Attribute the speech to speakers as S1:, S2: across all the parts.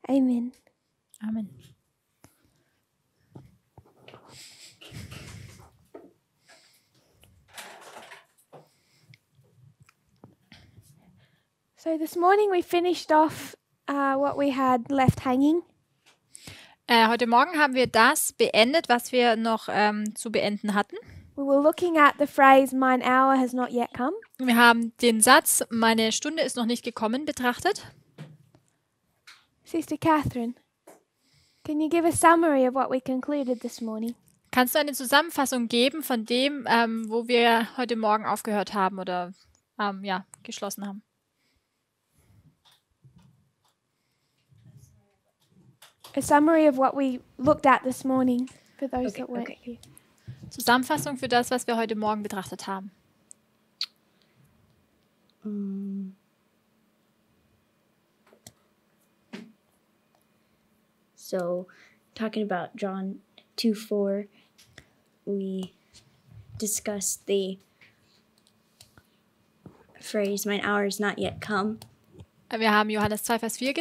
S1: Amen.
S2: Amen.
S1: So this morning we finished off what we had left hanging.
S2: Heute Morgen haben wir das beendet, was wir noch zu beenden hatten.
S1: We were looking at the phrase, "Mine hour has not yet come."
S2: Wir haben den Satz, meine Stunde ist noch nicht gekommen, betrachtet.
S1: Sister Catherine, can you give a summary of what we concluded this morning?
S2: Kannst du eine Zusammenfassung geben von dem, wo wir heute Morgen aufgehört haben oder geschlossen haben?
S1: A summary of what we looked at this morning for those that weren't here.
S2: Zusammenfassung für das, was wir heute Morgen betrachtet haben.
S3: So, talking about John 2:4, we discussed the phrase, "Mine hour is not yet come."
S2: Wir haben Johannes 2, Vers 4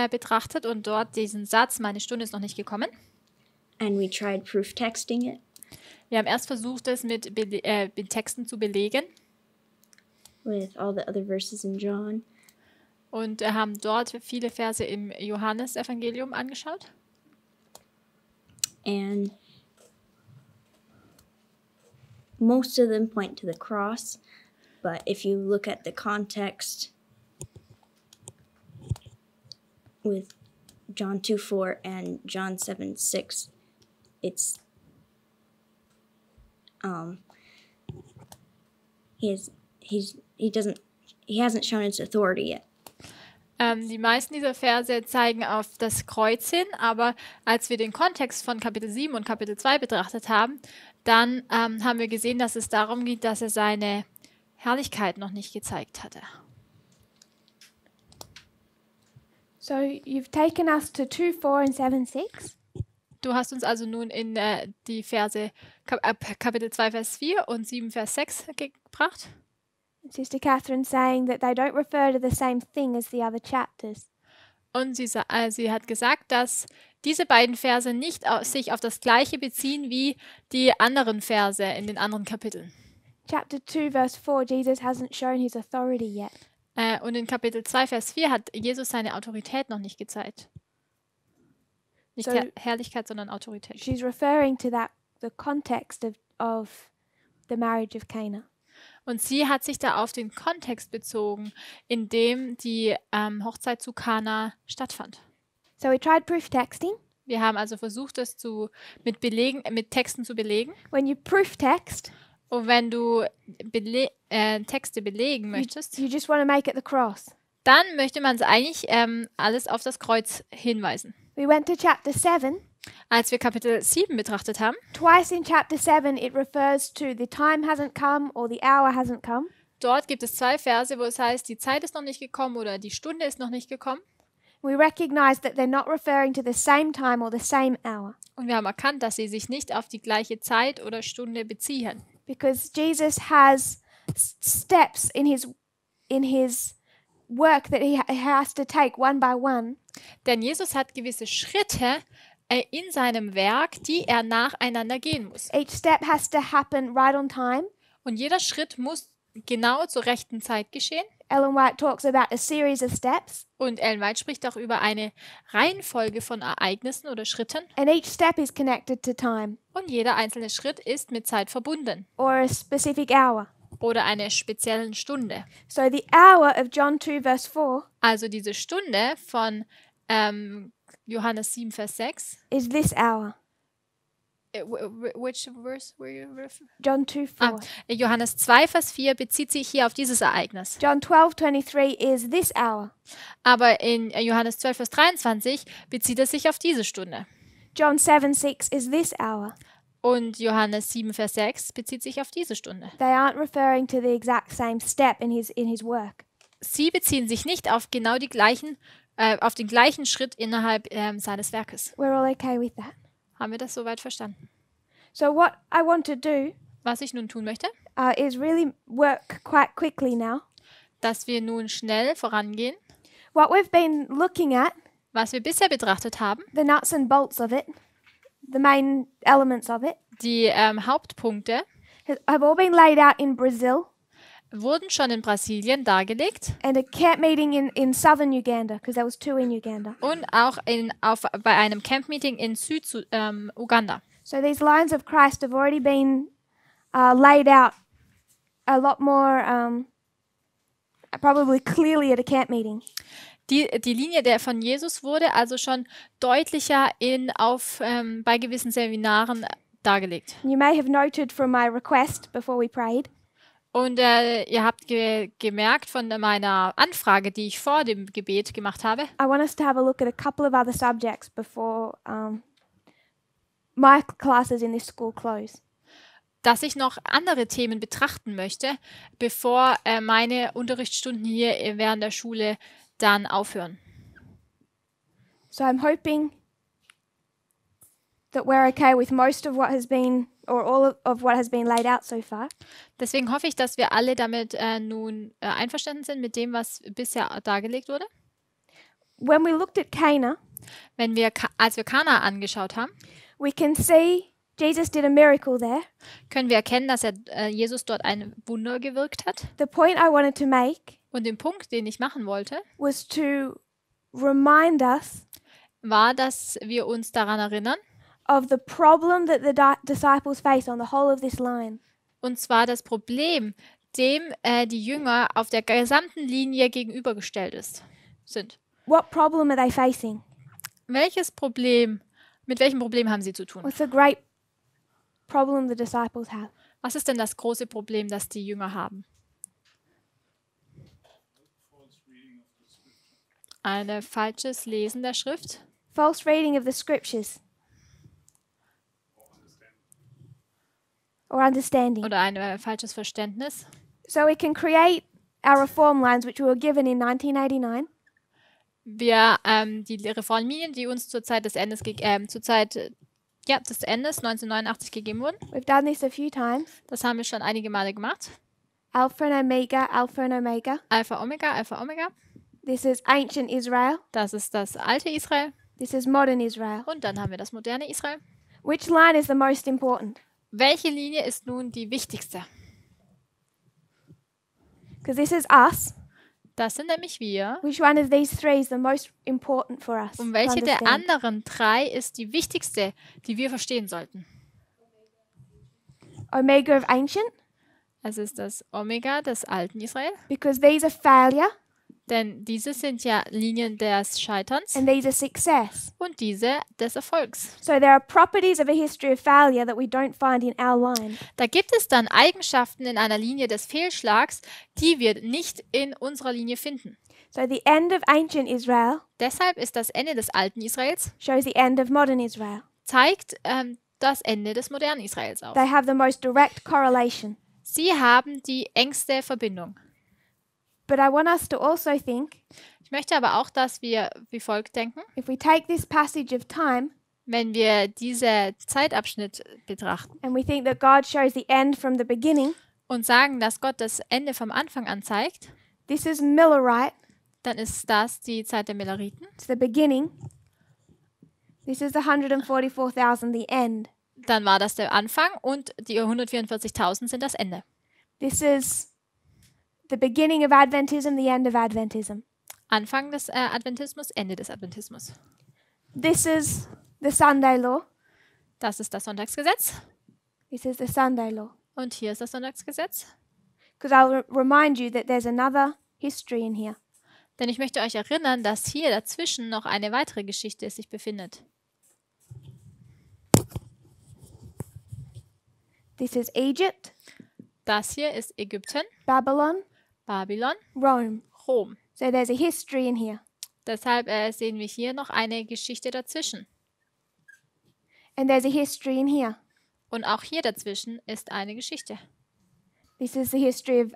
S2: betrachtet und dort diesen Satz, meine Stunde ist noch nicht gekommen.
S3: And we tried proof texting it
S2: Wir haben erst versucht, es mit Texten zu belegen
S3: with all the other verses in John.
S2: und haben dort viele Verse im Johannesevangelium angeschaut.
S3: And most of them point to the cross, but if you look at the context with John 2:4 and John 7:6, it's he hasn't shown his authority yet.
S2: Die meisten dieser Verse zeigen auf das Kreuz hin, aber als wir den Kontext von Kapitel 7 und Kapitel 2 betrachtet haben, dann haben wir gesehen, dass es darum geht, dass er seine Herrlichkeit noch nicht gezeigt hatte.
S1: So you've taken us to 2:4 and 7:6.
S2: Du hast uns also nun in die Verse Kapitel 2, Vers 4 und 7, Vers 6 gebracht.
S1: Sister Catherine saying that they don't refer to the same thing as the other chapters.
S2: Und sie hat gesagt, dass diese beiden Verse nicht sich auf das Gleiche beziehen wie die anderen Verse in den anderen Kapiteln.
S1: Chapter 2, verse 4, Jesus hasn't shown his authority yet.
S2: Und in Kapitel 2, Vers 4 hat Jesus seine Autorität noch nicht gezeigt. Nicht
S1: So-
S2: Herrlichkeit, sondern Autorität.
S1: She's referring to the context of the marriage of Cana.
S2: Und sie hat sich da auf den Kontext bezogen, in dem die Hochzeit zu Kana stattfand.
S1: So we tried proof texting.
S2: Wir haben also versucht, das mit Texten zu belegen.
S1: When you proof text,
S2: Und wenn du Texte belegen möchtest,
S1: you just want to make it the cross.
S2: dann möchte man es eigentlich alles auf das Kreuz hinweisen.
S1: We went to chapter 7.
S2: Als wir Kapitel 7 betrachtet haben,
S1: Twice in chapter 7 it refers to the time hasn't come or the hour hasn't come.
S2: dort gibt es 2 Verse, wo es heißt, die Zeit ist noch nicht gekommen oder die Stunde ist noch nicht gekommen.
S1: We recognize that they're not referring to the same time or the same hour
S2: Und wir haben erkannt, dass sie sich nicht auf die gleiche Zeit oder Stunde beziehen.
S1: because Jesus has steps in his work that he has to take one by one.
S2: Denn Jesus hat gewisse Schritte in seinem Werk, die er nacheinander gehen muss.
S1: Each step has to happen right on time.
S2: Und jeder Schritt muss genau zur rechten Zeit geschehen.
S1: Ellen White talks about a series of steps,
S2: Und Ellen White spricht auch über eine Reihenfolge von Ereignissen oder Schritten.
S1: and each step is connected to time
S2: Und jeder einzelne Schritt ist mit Zeit verbunden
S1: or a specific hour.
S2: oder einer speziellen Stunde.
S1: So the hour of John 2 verse 4
S2: Also diese Stunde von Johannes 7, Vers 6.
S1: is this hour.
S2: Which verse were you referring?
S1: John 2 4.
S2: Johannes 2, Vers 4 bezieht sich hier auf dieses Ereignis.
S1: John 12:23 is this hour.
S2: Aber in Johannes 12, Vers 23 bezieht es sich auf diese Stunde.
S1: John 7:6 is this hour.
S2: Und Johannes 7, Vers 6 bezieht sich auf diese Stunde.
S1: They aren't referring to the exact same step in his work.
S2: Sie beziehen sich nicht auf genau auf den gleichen Schritt innerhalb seines Werkes.
S1: We're all okay with that.
S2: Haben wir das soweit verstanden?
S1: So what I want to do
S2: Was ich nun tun möchte,
S1: is really work quite quickly now.
S2: dass wir nun schnell vorangehen.
S1: What we've been looking at
S2: Was wir bisher betrachtet haben,
S1: the nuts and bolts of it, the main elements of it,
S2: die Hauptpunkte,
S1: have all been laid out in Brazil
S2: wurden schon in Brasilien dargelegt
S1: and a camp meeting in southern Uganda, because there was 2 in Uganda.
S2: und auch bei einem Camp-Meeting in Uganda.
S1: So these lines of Christ have already been laid out a lot more probably clearly at a camp meeting.
S2: Die Linie von Jesus wurde also schon deutlicher bei gewissen Seminaren dargelegt.
S1: You may have noted from my request before we prayed
S2: Und ihr habt gemerkt von meiner Anfrage, die ich vor dem Gebet gemacht habe,
S1: I want us to have a look at a couple of other subjects before my classes in this school close.
S2: dass ich noch andere Themen betrachten möchte, bevor meine Unterrichtsstunden hier während der Schule dann aufhören.
S1: So I'm hoping that we're okay with most of what has been, or all of what has been laid out so far.
S2: Deswegen hoffe ich, dass wir alle damit nun einverstanden sind mit dem, was bisher dargelegt wurde.
S1: When we looked at Cana,
S2: Als wir Kana angeschaut haben,
S1: we can see Jesus did a miracle there.
S2: können wir erkennen, dass Jesus dort ein Wunder gewirkt hat.
S1: The point I wanted to make
S2: Und den Punkt, den ich machen wollte,
S1: was to remind us
S2: war, dass wir uns daran erinnern,
S1: of the problem that the disciples face on the whole of this line.
S2: und zwar das Problem, dem die Jünger auf der gesamten Linie gegenübergestellt sind.
S1: What problem are they facing?
S2: Mit welchem Problem haben sie zu tun?
S1: What's the great problem the disciples have?
S2: Was ist denn das große Problem, das die Jünger haben? Ein falsches Lesen der Schrift.
S1: False reading of the scriptures. Or understanding.
S2: Oder ein falsches Verständnis.
S1: So we can create our reform lines, which we were given in 1989.
S2: Die Reformlinien, die uns zur Zeit des Endes, des Endes 1989 gegeben wurden.
S1: We've done this a few times.
S2: Das haben wir schon einige Male gemacht.
S1: Alpha and Omega, Alpha and Omega.
S2: Alpha, Omega, Alpha, Omega.
S1: This is ancient Israel.
S2: Das ist das alte Israel.
S1: This is modern Israel.
S2: Und dann haben wir das moderne Israel.
S1: Which line is the most important?
S2: Welche Linie ist nun die wichtigste?
S1: Because this is us.
S2: Das sind nämlich wir.
S1: Which one of these three is the most important for us?
S2: Und
S1: to
S2: welche der
S1: understand?
S2: anderen 3 ist die wichtigste, die wir verstehen sollten?
S1: Omega of ancient,
S2: Es ist das Omega des alten Israel.
S1: because these are failure
S2: Denn diese sind ja Linien des Scheiterns
S1: and these are success.
S2: und diese des Erfolgs.
S1: So there are properties of a history of failure that we don't find in our line.
S2: Da gibt es dann Eigenschaften in einer Linie des Fehlschlags, die wir nicht in unserer Linie finden.
S1: So the end of ancient Israel
S2: Deshalb ist das Ende des alten Israels,
S1: shows the end of modern Israel.
S2: zeigt das Ende des modernen Israels auf.
S1: They have the most direct correlation.
S2: Sie haben die engste Verbindung.
S1: But I want us to also think,
S2: Ich möchte aber auch, dass wir wie folgt denken,
S1: if we take this passage of time
S2: wenn wir diesen Zeitabschnitt betrachten
S1: and we think that God shows the end from the beginning,
S2: und sagen, dass Gott das Ende vom Anfang an zeigt,
S1: this is Millerite,
S2: dann ist das die Zeit der Milleriten.
S1: it's the beginning. This is the 144,000, the end.
S2: Dann war das der Anfang und die 144.000 sind das Ende.
S1: This is the beginning of Adventism, the end of Adventism.
S2: Anfang des Adventismus, Ende des Adventismus.
S1: This is the Sunday law.
S2: Das ist das Sonntagsgesetz
S1: This is the Sunday law.
S2: und hier ist das Sonntagsgesetz.
S1: Because I'll remind you that there's another history in here.
S2: Denn ich möchte euch erinnern, dass hier dazwischen noch eine weitere Geschichte sich befindet.
S1: This is Egypt,
S2: Das hier ist Ägypten,
S1: Babylon,
S2: Babylon,
S1: Rome.
S2: Rom.
S1: So there's a history in here.
S2: Deshalb sehen wir hier noch eine Geschichte dazwischen.
S1: And there's a history in here.
S2: Und auch hier dazwischen ist eine Geschichte.
S1: This is the history of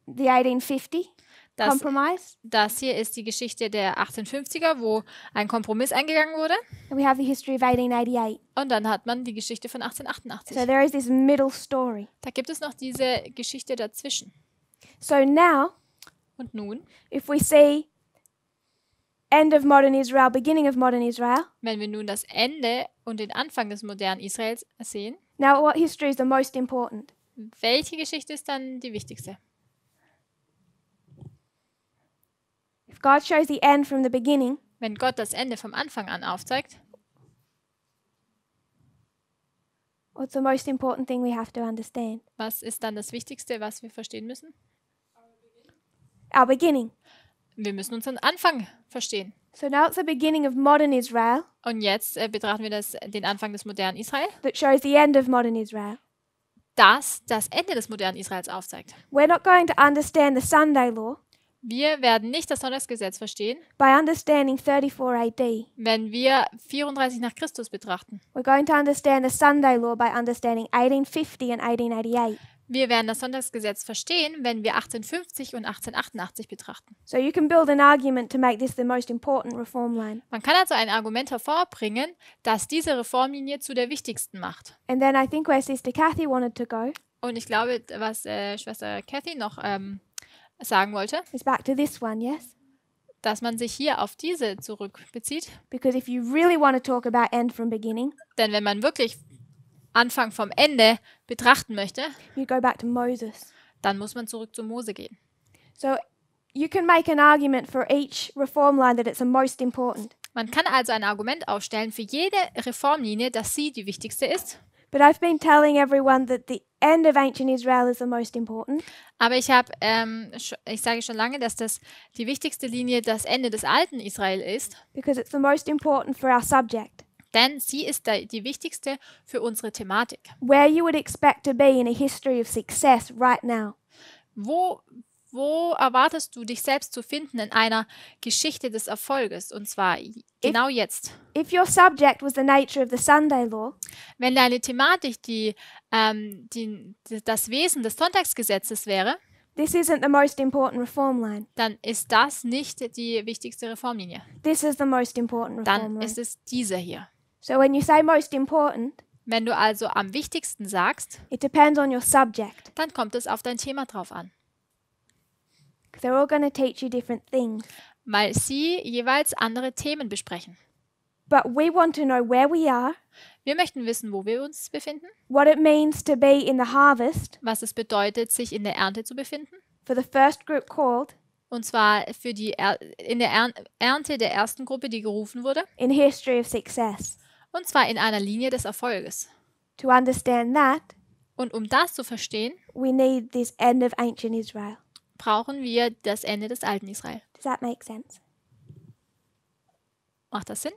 S1: the 1850
S2: Das,
S1: compromise.
S2: das hier ist die Geschichte der 1850er, wo ein Kompromiss eingegangen wurde.
S1: And we have the history of 1888.
S2: Und dann hat man die Geschichte von 1888.
S1: So there is this middle story.
S2: Da gibt es noch diese Geschichte dazwischen.
S1: So now,
S2: Und nun,
S1: if we see end of modern Israel, beginning of modern Israel,
S2: Wenn wir nun das Ende und den Anfang des modernen Israels sehen,
S1: now what history is the most important?
S2: welche Geschichte ist dann die wichtigste?
S1: If God shows the end from the beginning,
S2: Wenn Gott das Ende vom Anfang an aufzeigt,
S1: what's the most important thing we have to understand?
S2: was ist dann das Wichtigste, was wir verstehen müssen?
S1: Our beginning.
S2: Wir müssen unseren Anfang verstehen.
S1: So now it's the beginning of modern Israel
S2: Und jetzt betrachten wir den Anfang des modernen Israel,
S1: that shows the end of modern Israel.
S2: das Ende des modernen Israels aufzeigt.
S1: We're not going to understand the Sunday law
S2: Wir werden nicht das Sonntagsgesetz verstehen,
S1: by understanding 34 AD.
S2: wenn wir 34 nach Christus betrachten.
S1: We're going to understand the Sunday law by understanding 1850 and 1888.
S2: Wir werden das Sonntagsgesetz verstehen, wenn wir 1850 und 1888 betrachten.
S1: So you can build an argument to make this the most important reform line.
S2: Man kann also ein Argument hervorbringen, das diese Reformlinie zu der wichtigsten macht.
S1: And then I think where Sister Kathy wanted to go
S2: Und ich glaube, was Schwester Kathy noch sagen wollte,
S1: is back to this one, yes?
S2: dass man sich hier auf diese zurückbezieht.
S1: Because if you really want to talk about end from beginning,
S2: Denn wenn man wirklich Anfang vom Ende betrachten möchte,
S1: you go back to Moses.
S2: dann muss man zurück zu Mose gehen.
S1: So you can make an argument for each reform line that it's the most important.
S2: Man kann also ein Argument aufstellen für jede Reformlinie, dass sie die wichtigste ist.
S1: But I've been telling everyone that the end of ancient Israel is the most important.
S2: Aber ich sage schon lange, dass das die wichtigste Linie das Ende des alten Israel ist,
S1: Because it's the most important for our subject.
S2: denn sie ist die wichtigste für unsere Thematik.
S1: Where you would expect to be in a history of success right now.
S2: Wo erwartest du dich selbst zu finden in einer Geschichte des Erfolges, und zwar genau jetzt?
S1: If your subject was the nature of the Sunday law,
S2: Wenn deine Thematik das Wesen des Sonntagsgesetzes wäre,
S1: this isn't the most important reform line.
S2: dann ist das nicht die wichtigste Reformlinie.
S1: This is the most important reform
S2: Dann
S1: line.
S2: ist es diese hier.
S1: So when you say most important,
S2: Wenn du also am wichtigsten sagst,
S1: it depends on your subject.
S2: dann kommt es auf dein Thema drauf an,
S1: Because they're all going to teach you different things.
S2: weil sie jeweils andere Themen besprechen.
S1: But we want to know where we are,
S2: Wir möchten wissen, wo wir uns befinden,
S1: what it means to be in the harvest
S2: was es bedeutet, sich in der Ernte zu befinden,
S1: for the first group called,
S2: und zwar in der Ernte der ersten Gruppe, die gerufen wurde,
S1: in history of success.
S2: und zwar in einer Linie des Erfolges.
S1: To understand that,
S2: Und um das zu verstehen,
S1: we need this end of ancient Israel.
S2: brauchen wir das Ende des alten Israel.
S1: Does that make sense?
S2: Macht das Sinn?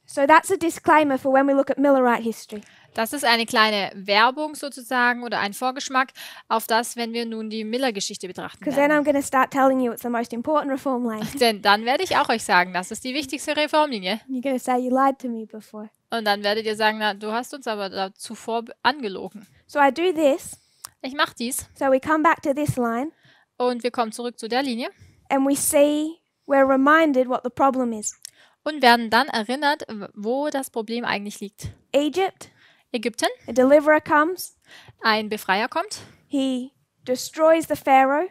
S1: So that's a disclaimer for when we look at Millerite history.
S2: Das ist eine kleine Werbung sozusagen oder ein Vorgeschmack auf das, wenn wir nun die Miller-Geschichte betrachten
S1: Because then
S2: werden.
S1: I'm going to start telling you it's the most important reform line.
S2: Denn dann werde ich auch euch sagen, das ist die wichtigste Reformlinie.
S1: You're going to say you lied to me before.
S2: Und dann werdet ihr sagen, na, du hast uns aber da zuvor angelogen.
S1: So I do this.
S2: Ich mache dies
S1: So we come back to this line
S2: und wir kommen zurück zu der Linie
S1: and we see, we're reminded what the problem is.
S2: und werden dann erinnert, wo das Problem eigentlich liegt.
S1: Egypt,
S2: Ägypten,
S1: a deliverer comes.
S2: ein Befreier kommt,
S1: He destroys the Pharaoh,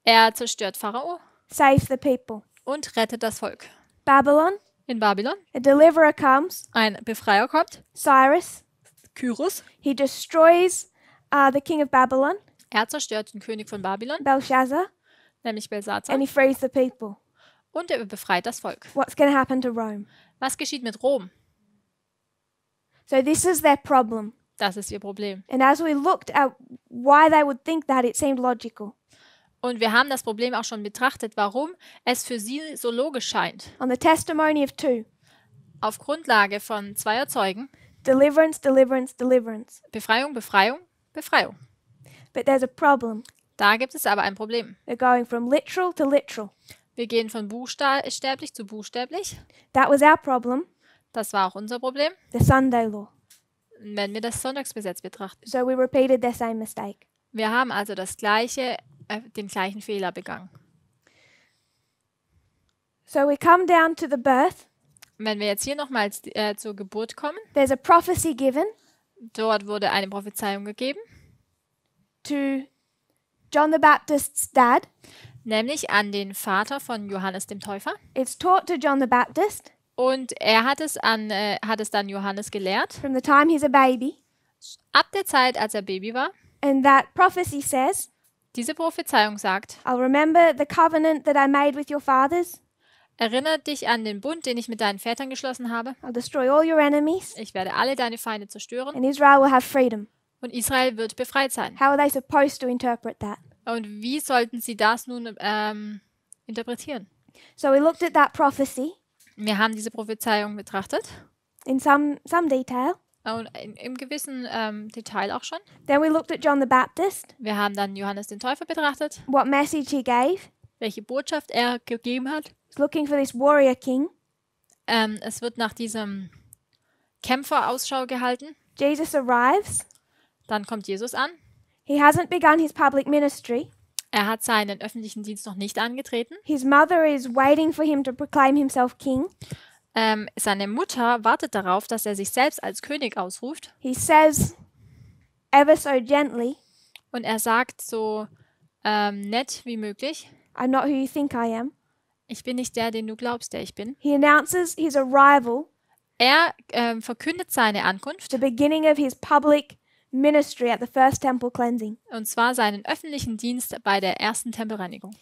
S2: er zerstört Pharao
S1: saves the people.
S2: und rettet das Volk.
S1: Babylon,
S2: In Babylon,
S1: a deliverer comes.
S2: ein Befreier kommt,
S1: Cyrus,
S2: Kyros,
S1: he destroys the king of Babylon,
S2: er zerstört den König von Babylon,
S1: Belshazzar,
S2: nämlich Belsazar,
S1: and he frees the people.
S2: und er befreit das Volk.
S1: What's going to happen to Rome?
S2: Was geschieht mit Rom?
S1: So this is their problem.
S2: Das ist ihr Problem.
S1: And as we looked at why they would think that, it seemed logical.
S2: Und wir haben das Problem auch schon betrachtet, warum es für sie so logisch scheint.
S1: On the testimony of two,
S2: Auf Grundlage von 2 Zeugen,
S1: deliverance, deliverance, deliverance.
S2: Befreiung, Befreiung, Befreiung.
S1: But there's a problem.
S2: Da gibt es aber ein Problem.
S1: They're going from literal to literal.
S2: Wir gehen von buchstäblich zu buchstäblich.
S1: That was our problem,
S2: Das war auch unser Problem,
S1: the Sunday law.
S2: wenn wir das Sonntagsgesetz betrachten.
S1: So we repeated their same mistake.
S2: Wir haben also den gleichen Fehler begangen.
S1: So we come down to the birth.
S2: Wenn wir jetzt hier nochmals zur Geburt kommen,
S1: There's a prophecy given
S2: dort wurde eine Prophezeiung gegeben.
S1: to John the Baptist's dad,
S2: nämlich an den Vater von Johannes dem Täufer.
S1: It's taught to John the Baptist
S2: Und er hat es dann Johannes gelehrt,
S1: from the time he's a baby.
S2: ab der Zeit, als er Baby war.
S1: And that prophecy says,
S2: Diese Prophezeiung sagt,
S1: I'll remember the covenant that I made with your fathers.
S2: erinnere dich an den Bund, den ich mit deinen Vätern geschlossen habe.
S1: I'll destroy all your enemies,
S2: Ich werde alle deine Feinde zerstören
S1: and Israel will have freedom.
S2: und Israel wird befreit sein.
S1: How are they supposed to interpret that?
S2: Und wie sollten sie das nun interpretieren?
S1: So we looked at that prophecy
S2: Wir haben diese Prophezeiung betrachtet
S1: in some detail.
S2: und im gewissen Detail auch schon.
S1: Then we looked at John the Baptist,
S2: Wir haben dann Johannes den Täufer betrachtet,
S1: what message he gave.
S2: welche Botschaft er gegeben hat.
S1: He's looking for this warrior king.
S2: Es wird nach diesem Kämpfer Ausschau gehalten.
S1: Jesus arrives.
S2: Dann kommt Jesus an.
S1: He hasn't begun his public ministry.
S2: Er hat seinen öffentlichen Dienst noch nicht angetreten.
S1: His mother is waiting for him to proclaim himself king.
S2: Seine Mutter wartet darauf, dass er sich selbst als König ausruft.
S1: He says, ever so gently,
S2: Und er sagt so nett wie möglich,
S1: I'm not who you think I am.
S2: ich bin nicht der, den du glaubst, der ich bin.
S1: He announces his arrival,
S2: Er verkündet seine Ankunft,
S1: the beginning of his public ministry at the first temple cleansing.
S2: und zwar seinen öffentlichen Dienst bei der ersten Tempelreinigung.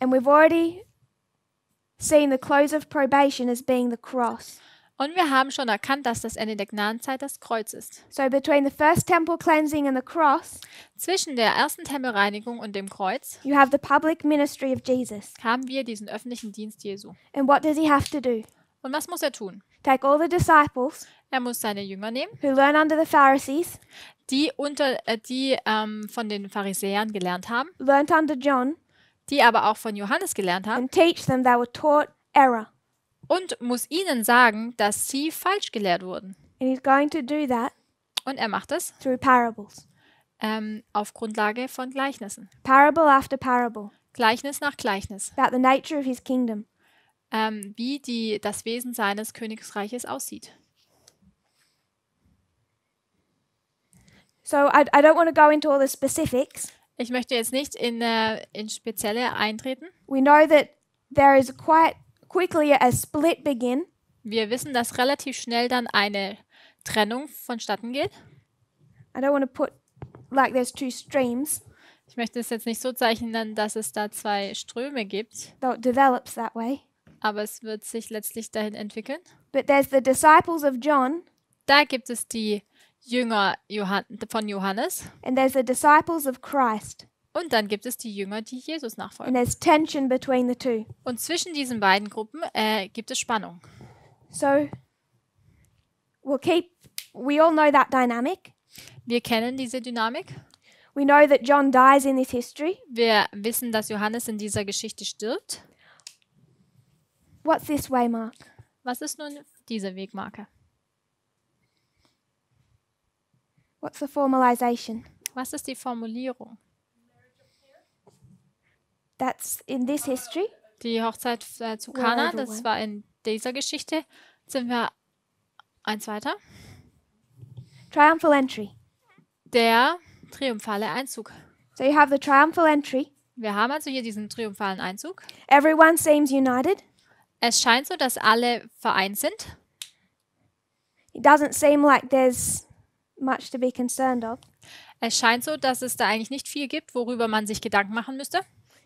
S1: And we've already seen the close of probation as being the cross.
S2: Und wir haben schon erkannt, dass das Ende der Gnadenzeit das Kreuz ist.
S1: So between the first temple cleansing and the cross,
S2: Zwischen der ersten Tempelreinigung und dem Kreuz
S1: you have the public ministry of Jesus.
S2: haben wir diesen öffentlichen Dienst Jesu.
S1: And what does he have to do?
S2: Und was muss er tun?
S1: Take all the disciples
S2: Er muss seine Jünger nehmen,
S1: who learn under the Pharisees,
S2: die von den Pharisäern gelernt haben,
S1: learnt under John,
S2: die aber auch von Johannes gelernt haben,
S1: and teach them they were taught error.
S2: und muss ihnen sagen, dass sie falsch gelehrt wurden.
S1: And he's going to do that
S2: Und er macht es
S1: through parables.
S2: auf Grundlage von Gleichnissen.
S1: Parable after parable
S2: Gleichnis nach Gleichnis,
S1: about the nature of his kingdom.
S2: wie das Wesen seines Königsreiches aussieht.
S1: So I don't want to go into all the specifics.
S2: Ich möchte jetzt nicht in Spezielle eintreten.
S1: We know that there is quite quickly a split begin.
S2: Wir wissen, dass relativ schnell dann eine Trennung vonstatten geht.
S1: I don't want to put like there's two streams,
S2: Ich möchte es jetzt nicht so zeichnen, dass es da zwei Ströme gibt,
S1: though it develops that way.
S2: aber es wird sich letztlich dahin entwickeln.
S1: But there's the disciples of John
S2: Da gibt es die Jünger von Johannes
S1: and there's the disciples of Christ.
S2: und dann gibt es die Jünger, die Jesus
S1: And
S2: nachfolgen.
S1: there's tension between the two.
S2: Und zwischen diesen beiden Gruppen gibt es Spannung.
S1: So we all know that dynamic.
S2: Wir kennen diese Dynamik.
S1: We know that John dies in this history.
S2: Wir wissen, dass Johannes in dieser Geschichte stirbt.
S1: What's this way, Mark?
S2: Was ist nun diese Wegmarke?
S1: What's the formalization?
S2: Was ist die Formulierung?
S1: That's in this history.
S2: Die Hochzeit zu Kana,
S1: Wherever
S2: das war in dieser Geschichte. Jetzt sind wir eins weiter.
S1: Triumphal entry.
S2: Der triumphale Einzug.
S1: So you have the triumphal entry.
S2: Wir haben also hier diesen triumphalen Einzug.
S1: Everyone seems united.
S2: Es scheint so, dass alle vereint sind.
S1: It doesn't seem like there's much to be concerned of.
S2: Es scheint so, dass es da eigentlich nicht viel gibt, worüber man sich Gedanken machen müsste.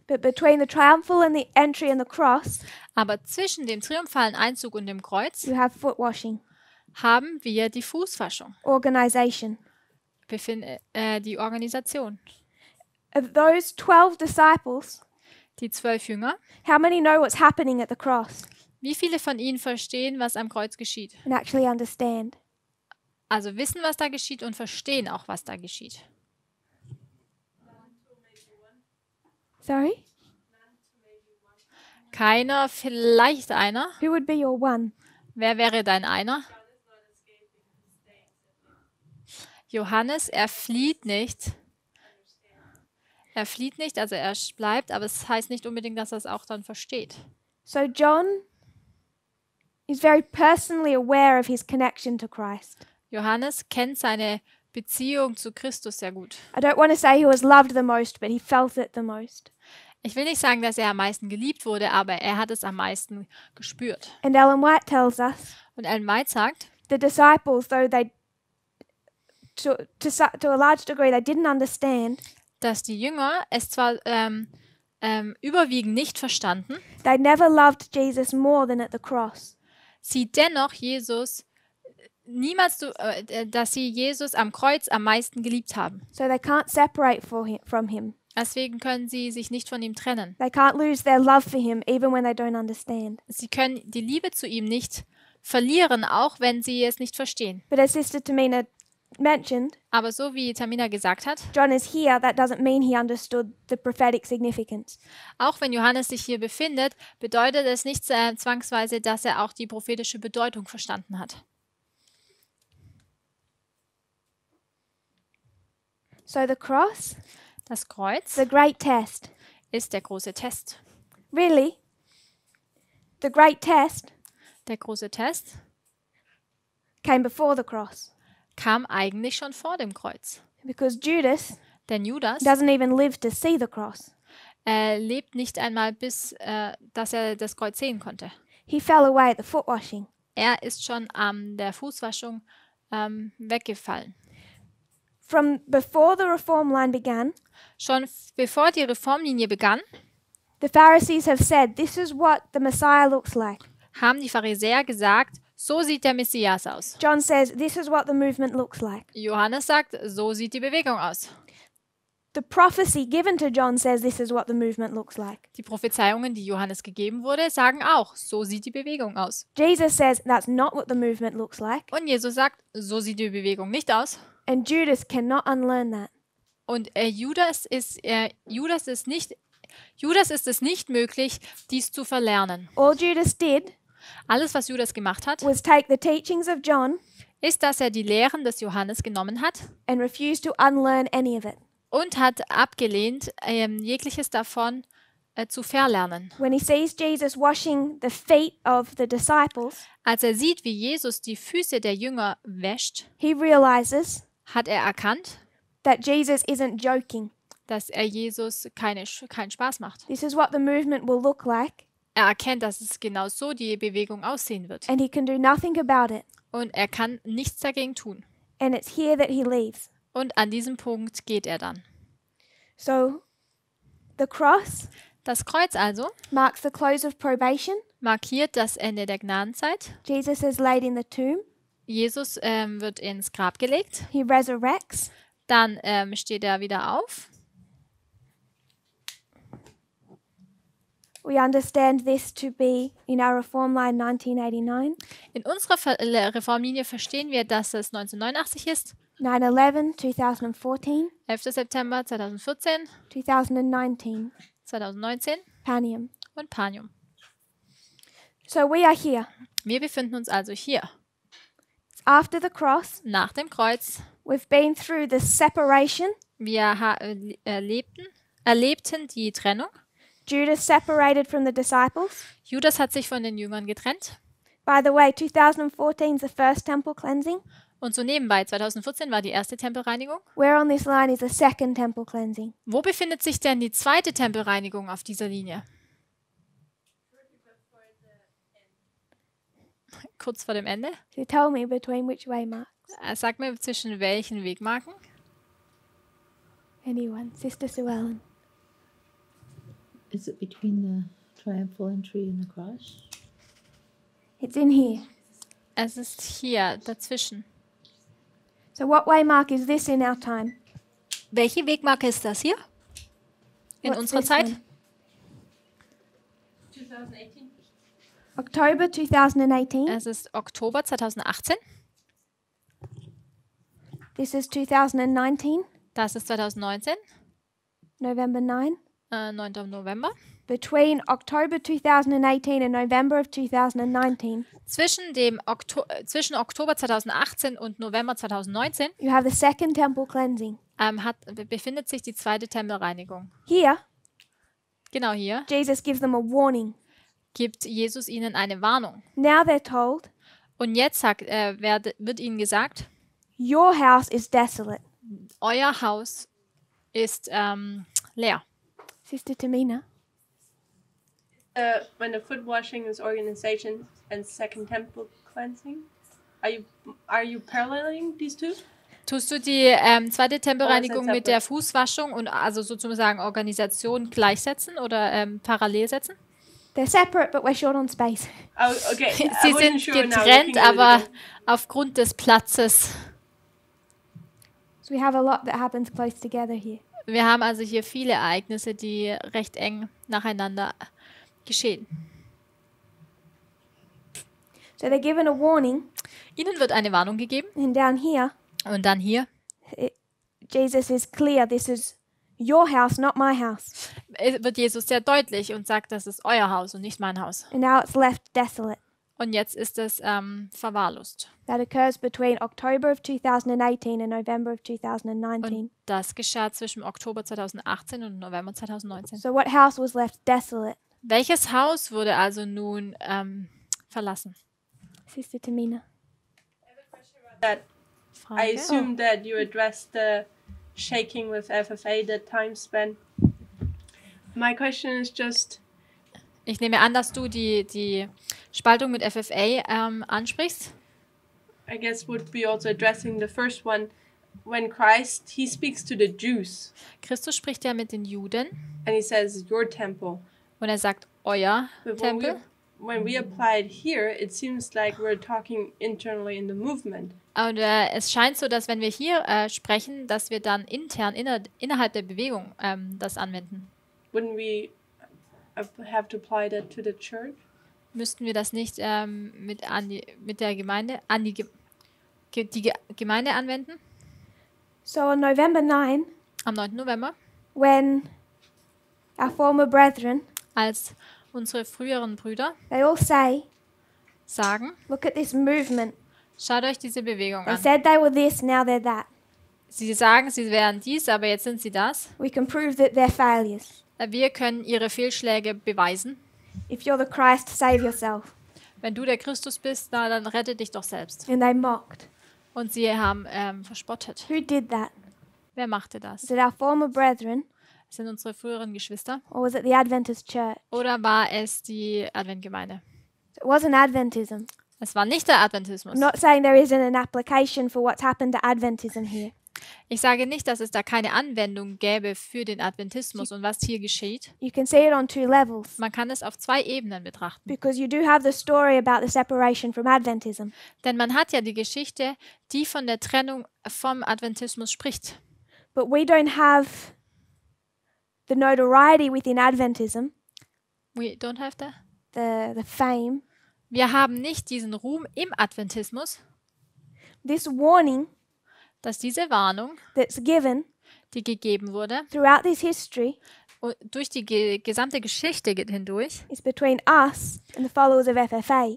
S1: But between the triumphal and the entry and the cross,
S2: Aber zwischen dem triumphalen Einzug und dem Kreuz
S1: you have foot washing,
S2: haben wir die Fußwaschung,
S1: organization.
S2: die Organisation.
S1: Of those 12 disciples,
S2: Die 12 Jünger.
S1: how many know what's happening at the cross
S2: Wie viele von ihnen verstehen, was am Kreuz geschieht?
S1: and actually understand?
S2: Also wissen, was da geschieht und verstehen auch, was da geschieht.
S1: Sorry?
S2: Keiner, vielleicht einer.
S1: Who would be your one?
S2: Wer wäre dein einer? Johannes, er flieht nicht. Er flieht nicht, also er bleibt, aber es heißt nicht unbedingt, dass er es auch dann versteht.
S1: So John is very personally aware of his connection to Christ.
S2: Johannes kennt seine Beziehung zu Christus sehr gut.
S1: I don't want to say he was loved the most, but he felt it the most.
S2: Ich will nicht sagen, dass er am meisten geliebt wurde, aber er hat es am meisten gespürt.
S1: And Ellen White tells us
S2: Und Ellen White sagt,
S1: the disciples, though they, to a large degree, they didn't understand,
S2: dass die Jünger es zwar überwiegend nicht verstanden,
S1: they never loved Jesus more than at the cross.
S2: sie dennoch dass sie Jesus am Kreuz am meisten geliebt haben.
S1: So they can't separate from him.
S2: Deswegen können sie sich nicht von ihm trennen.
S1: They can't lose their love for him even when they don't understand.
S2: Sie können die Liebe zu ihm nicht verlieren, auch wenn sie es nicht verstehen.
S1: But as Sister Tamina mentioned,
S2: Aber so wie Tamina gesagt hat,
S1: John is here, that doesn't mean he understood the prophetic significance.
S2: auch wenn Johannes sich hier befindet, bedeutet es nicht zwangsweise, dass er auch die prophetische Bedeutung verstanden hat.
S1: So the cross,
S2: Das Kreuz
S1: the great test.
S2: ist der große Test.
S1: Really, the great test
S2: Der große Test
S1: came before the cross
S2: kam eigentlich schon vor dem Kreuz.
S1: because Judas
S2: Denn Judas
S1: doesn't even live to see the cross.
S2: lebt nicht einmal bis, dass er das Kreuz sehen konnte.
S1: He fell away at the foot washing.
S2: Er ist schon an der Fußwaschung weggefallen.
S1: From before the reform line began,
S2: Schon bevor die Reformlinie begann,
S1: the Pharisees have said, this is what the Messiah looks like.
S2: haben die Pharisäer gesagt, so sieht der Messias aus.
S1: John says, this is what the movement looks like.
S2: Johannes sagt, so sieht die Bewegung aus.
S1: The prophecy given to John says, this is what the movement looks like.
S2: Die Prophezeiungen, die Johannes gegeben wurde, sagen auch, so sieht die Bewegung aus.
S1: Jesus says, that's not what the movement looks like.
S2: Und Jesus sagt, so sieht die Bewegung nicht aus.
S1: And Judas cannot unlearn that.
S2: Und Judas ist es nicht möglich, dies zu verlernen.
S1: All Judas did
S2: Alles, was Judas gemacht hat,
S1: was take the teachings of John
S2: ist, dass er die Lehren des Johannes genommen hat
S1: and refuse to unlearn any of it.
S2: und hat abgelehnt, jegliches davon zu verlernen.
S1: When he sees Jesus washing the feet of the disciples,
S2: Als er sieht, wie Jesus die Füße der Jünger wäscht,
S1: he realizes
S2: hat er erkannt,
S1: that Jesus isn't joking.
S2: dass er Jesus keinen Spaß macht.
S1: This is what the movement will look like,
S2: Er erkennt, dass es genau so die Bewegung aussehen wird.
S1: and he can do nothing about it.
S2: Und er kann nichts dagegen tun.
S1: And it's here that he leaves.
S2: Und an diesem Punkt geht er dann.
S1: So, the cross
S2: Das Kreuz also
S1: marks the close of probation.
S2: markiert das Ende der Gnadenzeit.
S1: Jesus is laid in the tomb.
S2: Jesus wird ins Grab gelegt.
S1: He resurrects.
S2: Dann steht er wieder auf.
S1: We understand this to be in our reform line 1989,
S2: In unserer Reformlinie verstehen wir, dass es 1989 ist,
S1: 9/11, 2014,
S2: 11. September 2014,
S1: 2019,
S2: 2019
S1: Panium.
S2: und Panium.
S1: So we are here.
S2: Wir befinden uns also hier,
S1: After the cross,
S2: nach dem Kreuz.
S1: we've been through the separation.
S2: Wir erlebten die Trennung.
S1: Judas separated from the disciples.
S2: Judas hat sich von den Jüngern getrennt.
S1: By the way, 2014 is the first temple cleansing.
S2: Und so nebenbei, 2014 war die erste Tempelreinigung.
S1: Where on this line is the second temple cleansing?
S2: Wo befindet sich denn die zweite Tempelreinigung auf dieser Linie? Kurz vor dem Ende.
S1: So tell me between which way marks?
S2: Sag mir, zwischen welchen Wegmarken?
S1: Anyone? Sister Sue Ellen.
S4: Is it between the triumphal entry and the cross?
S1: It's in here.
S2: Es ist hier, dazwischen.
S1: So what way mark is this in our time?
S2: Welche Wegmarke ist das hier? In
S1: What's
S2: unserer
S1: this
S2: Zeit?
S1: one? October 2018.
S2: Es ist Oktober 2018.
S1: This is 2019,
S2: Das ist 2019,
S1: November 9.
S2: 9. November.
S1: Between October 2018 and November of 2019,
S2: Zwischen Oktober 2018 und November 2019
S1: you have the second temple cleansing.
S2: befindet sich die zweite Tempelreinigung.
S1: Here,
S2: Genau hier
S1: Jesus gives them a warning.
S2: gibt Jesus ihnen eine Warnung.
S1: Now they're told,
S2: Und jetzt wird ihnen gesagt,
S1: your house is desolate.
S2: euer Haus ist leer.
S1: Sister Tamina,
S5: When the foot washing is organization and second temple cleansing, are you paralleling these two?
S2: Tust du die zweite Tempelreinigung mit der Fußwaschung und also sozusagen Organisation gleichsetzen oder parallel setzen?
S1: They're separate, but we're short on space.
S5: Oh, okay.
S2: Sie sind getrennt, aber aufgrund des Platzes.
S1: So we have a lot that happens close together here.
S2: Wir haben also hier viele Ereignisse, die recht eng nacheinander geschehen.
S1: So they're given a warning,
S2: Ihnen wird eine Warnung gegeben
S1: and down here,
S2: und dann hier
S1: Jesus is clear. This is your house, not my house.
S2: wird Jesus sehr deutlich und sagt, das ist euer Haus und nicht mein Haus.
S1: And now it's left desolate.
S2: Und jetzt ist es verwahrlost.
S1: That occurs between October of 2018 and November of 2019.
S2: Und das geschah zwischen Oktober 2018 und November 2019.
S1: So what house was left desolate?
S2: Welches Haus wurde also nun verlassen?
S1: Sister Tamina.
S5: That I
S2: Frage.
S5: assume that you addressed the shaking with FFA, the time span. My question is just,
S2: Ich nehme an, dass du die Spaltung mit FFA ansprichst.
S5: I guess would be also addressing the first one. When Christ, he speaks to the Jews
S2: Christus spricht ja mit den Juden
S5: and he says, your temple.
S2: und er sagt, euer
S5: But
S2: Tempel.
S5: when we apply it here, it seems like we're talking internally in the movement.
S2: Und es scheint so, dass wenn wir hier sprechen, dass wir dann intern, innerhalb der Bewegung das anwenden.
S5: Wouldn't we have to apply that to the church?
S2: Müssten wir das nicht mit der Gemeinde, die Gemeinde anwenden?
S1: So on November 9,
S2: Am 9. November,
S1: when our former brethren,
S2: als unsere früheren Brüder
S1: they all say,
S2: sagen,
S1: look at this movement.
S2: schaut euch diese Bewegung
S1: They
S2: an.
S1: said they were this, now they're that.
S2: Sie sagen, sie wären dies, aber jetzt sind sie das.
S1: We can prove that they're failures.
S2: Wir können ihre Fehlschläge beweisen.
S1: If you're the Christ, save yourself.
S2: Wenn du der Christus bist, na, dann rette dich doch selbst.
S1: And they mocked.
S2: Und sie haben verspottet.
S1: Who did that?
S2: Wer machte das?
S1: Was it our former brethren,
S2: Das sind unsere früheren Geschwister.
S1: or was it the Adventist church?
S2: Oder war es die Adventgemeinde?
S1: It wasn't Adventism.
S2: Es war nicht der Adventismus.
S1: I'm not saying there isn't an application for what's happened to Adventism here.
S2: Ich sage nicht, dass es da keine Anwendung gäbe für den Adventismus und was hier geschieht.
S1: You can see it on two levels.
S2: Man kann es auf zwei Ebenen betrachten.
S1: Because you do have the story about the separation from Adventism.
S2: Denn man hat ja die Geschichte, die von der Trennung vom Adventismus spricht.
S1: But we don't have the notoriety within Adventism,
S2: We don't have that.
S1: the fame.
S2: Wir haben nicht diesen Ruhm im Adventismus,
S1: This warning
S2: dass diese Warnung,
S1: that's given
S2: die gegeben wurde,
S1: throughout this history
S2: durch die gesamte Geschichte hindurch,
S1: is between us and the followers of FFA.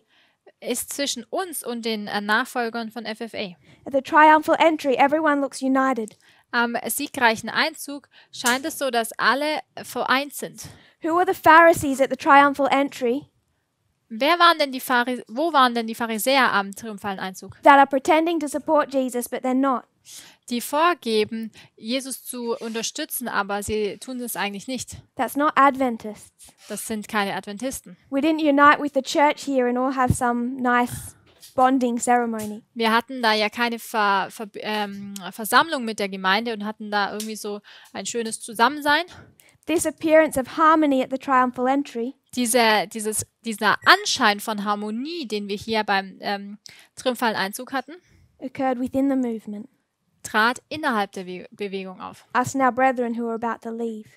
S2: ist zwischen uns und den Nachfolgern von FFA.
S1: At the triumphal entry, everyone looks united.
S2: Am siegreichen Einzug scheint es so, dass alle vereint sind.
S1: Who were the Pharisees at the triumphal entry
S2: Wo waren denn die Pharisäer am triumphalen Einzug?
S1: that are pretending to support Jesus, but they're not?
S2: Die vorgeben, Jesus zu unterstützen, aber sie tun es eigentlich nicht.
S1: That's not Adventists.
S2: Das sind keine Adventisten.
S1: We didn't unite with the church here and all have some nice bonding ceremony.
S2: Wir hatten da ja keine Versammlung mit der Gemeinde und hatten da irgendwie so ein schönes Zusammensein.
S1: This appearance of harmony at the triumphal entry
S2: Dieser Anschein von Harmonie, den wir hier beim triumphalen Einzug hatten,
S1: occurred within the movement.
S2: trat innerhalb der Bewegung auf.
S1: Us and our brethren who are about to leave.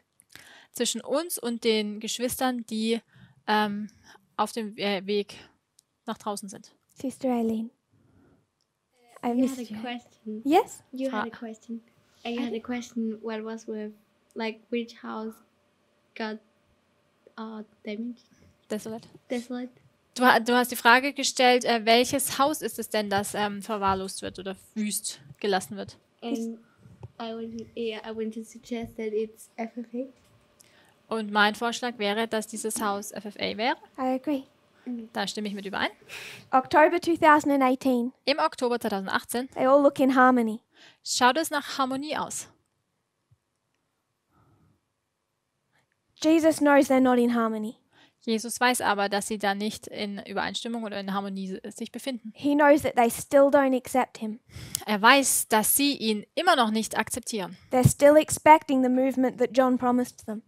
S2: Zwischen uns und den Geschwistern, die auf dem Weg nach draußen sind.
S1: Sister Aileen. I
S6: You had
S1: missed
S6: a
S1: you.
S6: question.
S1: Yes?
S6: You had a question. You had a question. What was with, like, which house got damaged,
S2: Desolate.
S6: desolate?
S2: Du hast die Frage gestellt, welches Haus ist es denn, das verwahrlost wird oder wüst gelassen wird?
S6: And I want to suggest that it's FFA.
S2: Und mein Vorschlag wäre, dass dieses Haus FFA wäre.
S1: I agree.
S2: Da stimme ich mit überein.
S1: October 2018,
S2: Im Oktober 2018
S1: they all look in harmony.
S2: schaut es nach Harmonie aus.
S1: Jesus knows they're not in harmony.
S2: Jesus weiß aber, dass sie da nicht in Übereinstimmung oder in Harmonie sich befinden.
S1: He knows that they still don't accept him.
S2: Er weiß, dass sie ihn immer noch nicht akzeptieren.
S1: They're still expecting the movement that John promised them.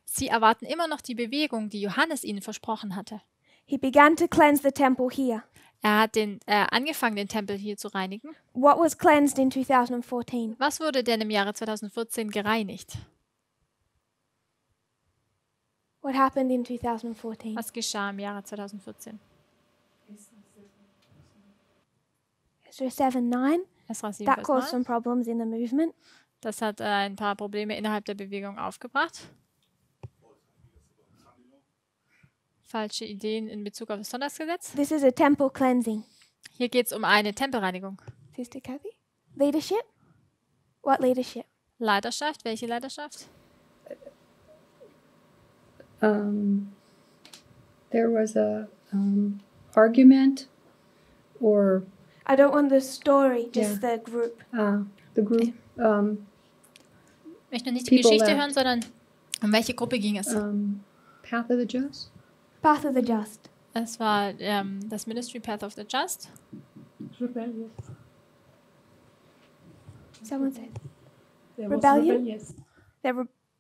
S2: Sie erwarten immer noch die Bewegung, die Johannes ihnen versprochen hatte.
S1: He began to cleanse the temple here.
S2: Er hat angefangen, den Tempel hier zu reinigen.
S1: What was cleansed in 2014?
S2: Was wurde denn im Jahre 2014 gereinigt?
S1: What happened in 2014?
S2: Was geschah im Jahre 2014?
S1: Ezra 7:9.
S2: Esra 7,
S1: That
S2: Vers
S1: caused
S2: 9.
S1: some problems in the movement.
S2: Das hat ein paar Probleme innerhalb der Bewegung aufgebracht. Falsche Ideen in Bezug auf das Sonntagsgesetz.
S1: This is a temple cleansing.
S2: Hier geht es um eine Tempelreinigung.
S1: Sister Kathy? Leadership? What leadership?
S2: Leiterschaft, welche Leiterschaft?
S7: There was a argument, or
S1: I don't want the story, just the group.
S7: the group.
S2: Ich möchte nicht die
S7: People
S2: Geschichte
S7: left.
S2: hören, sondern um welche Gruppe ging es?
S7: Path of the Just.
S1: Path of the Just.
S2: Es war das Ministry Path of the Just.
S4: Rebellious.
S1: Someone said.
S4: There was
S1: Rebellion?
S4: rebellious.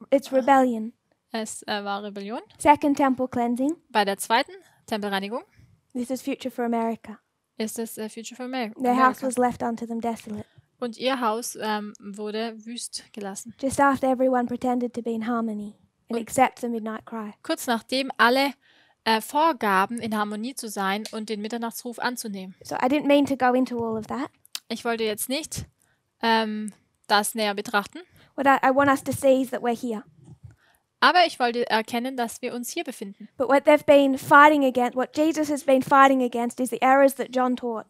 S1: It's rebellion.
S2: Es war Rebellion.
S1: Second temple cleansing.
S2: Bei der zweiten Tempelreinigung
S1: This is Future for America.
S2: ist es Future for
S1: Their house
S2: America.
S1: was left unto them desolate.
S2: Und ihr Haus wurde wüst gelassen.
S1: Just after everyone pretended to be in harmony and accept the midnight cry.
S2: Kurz nachdem alle vorgaben, in Harmonie zu sein und den Mitternachtsruf anzunehmen.
S1: So I didn't mean to go into all of that.
S2: Ich wollte jetzt nicht das näher betrachten,
S1: What I want us to see is that we're here.
S2: aber ich wollte erkennen, dass wir uns hier befinden.
S1: But what they've been fighting against, what Jesus has been fighting against, is the errors that John taught.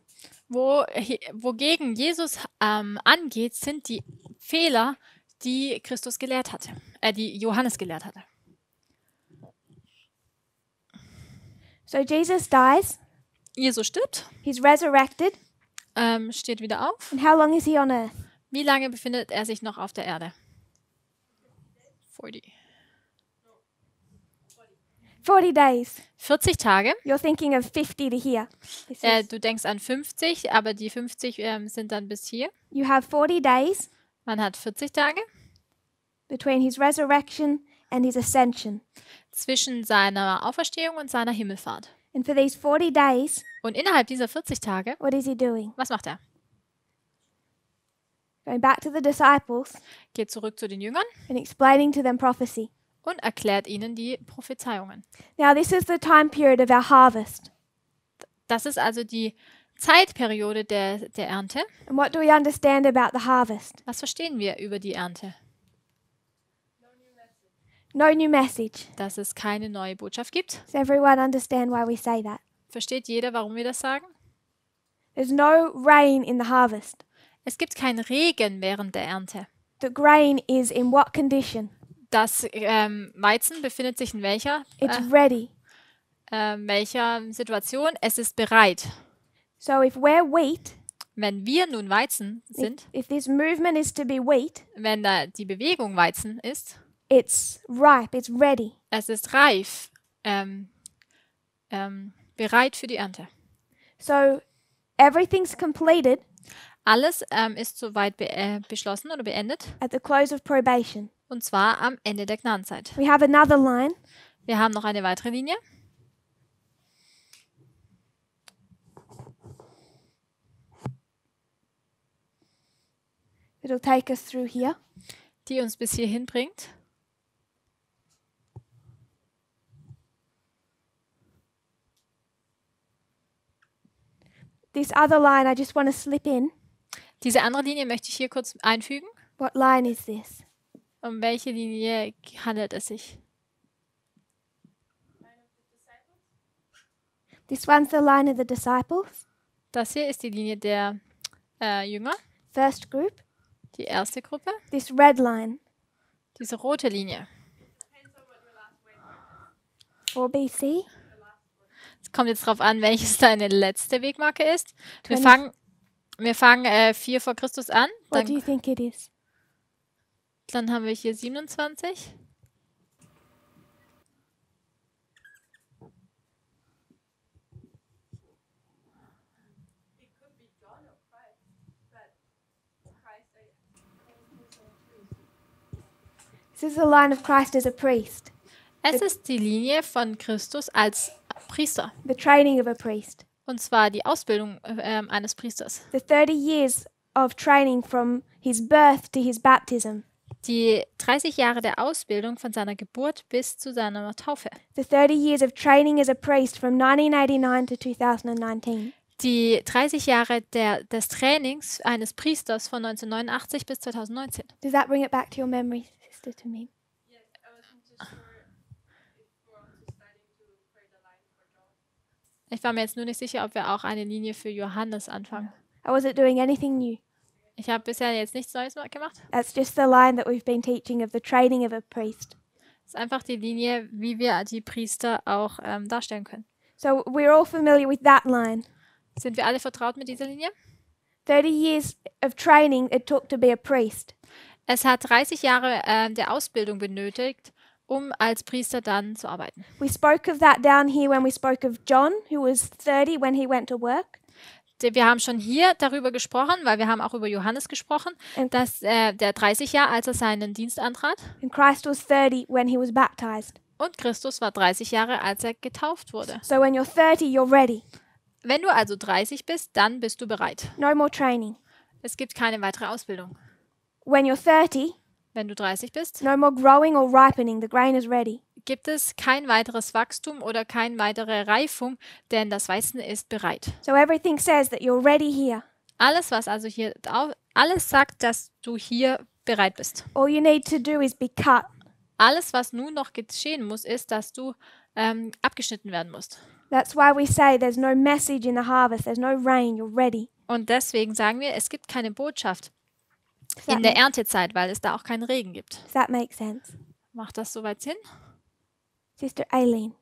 S2: Wogegen Jesus angeht, sind die Fehler, die Christus gelehrt hatte, die Johannes gelehrt hatte.
S1: So Jesus dies,
S2: Jesus stirbt,
S1: he's resurrected,
S2: steht wieder auf.
S1: and how long is he on earth?
S2: Wie lange befindet er sich noch auf der Erde? 40.
S1: 40 days.
S2: 40 Tage.
S1: You're thinking of 50 to here. This is-
S2: Du denkst an 50, aber die 50 sind dann bis hier.
S1: you have 40 days
S2: Man hat 40 Tage
S1: between his resurrection and his ascension.
S2: zwischen seiner Auferstehung und seiner Himmelfahrt.
S1: And for these 40 days,
S2: Und innerhalb dieser 40 Tage,
S1: what is he doing?
S2: was macht er?
S1: Going back to the disciples
S2: Geht zurück zu den Jüngern
S1: and explaining to them prophecy.
S2: und erklärt ihnen die Prophezeiungen.
S1: Now, this is the time period of our harvest.
S2: Das ist also die Zeitperiode der Ernte.
S1: And what do we understand about the harvest?
S2: Was verstehen wir über die Ernte?
S1: No new message.
S2: Dass es keine neue Botschaft gibt.
S1: Does everyone understand why we say that?
S2: Versteht jeder, warum wir das sagen?
S1: There's no rain in the harvest.
S2: Es gibt keinen Regen während der Ernte.
S1: The grain is in what condition?
S2: Das Weizen befindet sich in welcher
S1: Ready.
S2: Situation? Es ist bereit.
S1: So if we're wheat,
S2: Wenn wir nun Weizen sind,
S1: if this movement is to be wheat,
S2: wenn da die Bewegung Weizen ist,
S1: it's ripe, it's ready.
S2: es ist reif, bereit für die Ernte.
S1: So everything's completed
S2: Alles ist soweit beschlossen oder beendet,
S1: at the close of probation.
S2: und zwar am Ende der Gnadenzeit.
S1: We have another line.
S2: Wir haben noch eine weitere Linie,
S1: It'll take us through here.
S2: die uns bis hierhin bringt.
S1: This other line I just want to slip in.
S2: Diese andere Linie möchte ich hier kurz einfügen.
S1: What line is this?
S2: Um welche Linie handelt es sich?
S1: This one's the line of the disciples,
S2: Das hier ist die Linie der Jünger,
S1: first group.
S2: die erste Gruppe.
S1: This red line,
S2: Diese rote Linie.
S1: 4 BC.
S2: Es kommt jetzt darauf an, welches deine letzte Wegmarke ist. Wir
S1: 20
S2: fangen 4 vor Christus an.
S1: What do you
S2: Dann,
S1: think it is?
S2: dann haben wir hier 27.
S1: This is the line of Christ as a priest,
S2: Es ist die Linie von Christus als Priester.
S1: the training of a priest.
S2: Und zwar die Ausbildung eines Priesters.
S1: The 30 years of training from his birth to his baptism.
S2: Die 30 Jahre der Ausbildung von seiner Geburt bis zu seiner Taufe.
S1: The 30 years of training as a priest from 1989 to 2019.
S2: Die 30 Jahre des Trainings eines Priesters von 1989 bis 2019.
S1: Does that bring it back to your memory, Sister Tamim?
S2: Ich war mir jetzt nur nicht sicher, ob wir auch eine Linie für Johannes anfangen.
S1: I wasn't doing anything new.
S2: Ich habe bisher jetzt nichts Neues gemacht.
S1: That's just the line that we've been teaching of the training of a priest.
S2: Es ist einfach die Linie, wie wir die Priester auch darstellen können.
S1: So we're all familiar with that line.
S2: Sind wir alle vertraut mit dieser Linie?
S1: 30 years of training it took to be a priest.
S2: Es hat 30 Jahre der Ausbildung benötigt, um als Priester dann zu arbeiten.
S1: We spoke of that down here when we spoke of John, who was 30 when he went to work.
S2: Wir haben schon hier darüber gesprochen, weil wir haben auch über Johannes gesprochen, dass der 30 Jahre, als er seinen Dienst antrat,
S1: And Christ was 30 when he was baptized.
S2: und Christus war 30 Jahre, als er getauft wurde.
S1: So when you're 30, you're ready.
S2: Wenn du also 30 bist, dann bist du bereit.
S1: No more training.
S2: Es gibt keine weitere Ausbildung.
S1: When you're 30,
S2: Wenn du 30 bist,
S1: no more growing or ripening. The grain is ready.
S2: gibt es kein weiteres Wachstum oder keine weitere Reifung, denn das Weizen ist bereit.
S1: So everything says that you're ready here.
S2: Alles, was also hier, alles sagt, dass du hier bereit bist.
S1: All you need to do is be cut.
S2: Alles, was nun noch geschehen muss, ist, dass du abgeschnitten werden musst.
S1: That's why we say there's no message in the harvest. There's no rain. You're ready.
S2: Und deswegen sagen wir, es gibt keine Botschaft
S1: Does that,
S2: in der Erntezeit, weil es da auch keinen Regen gibt.
S1: does that make sense?
S2: Macht das soweit Sinn?
S1: Sister Aileen.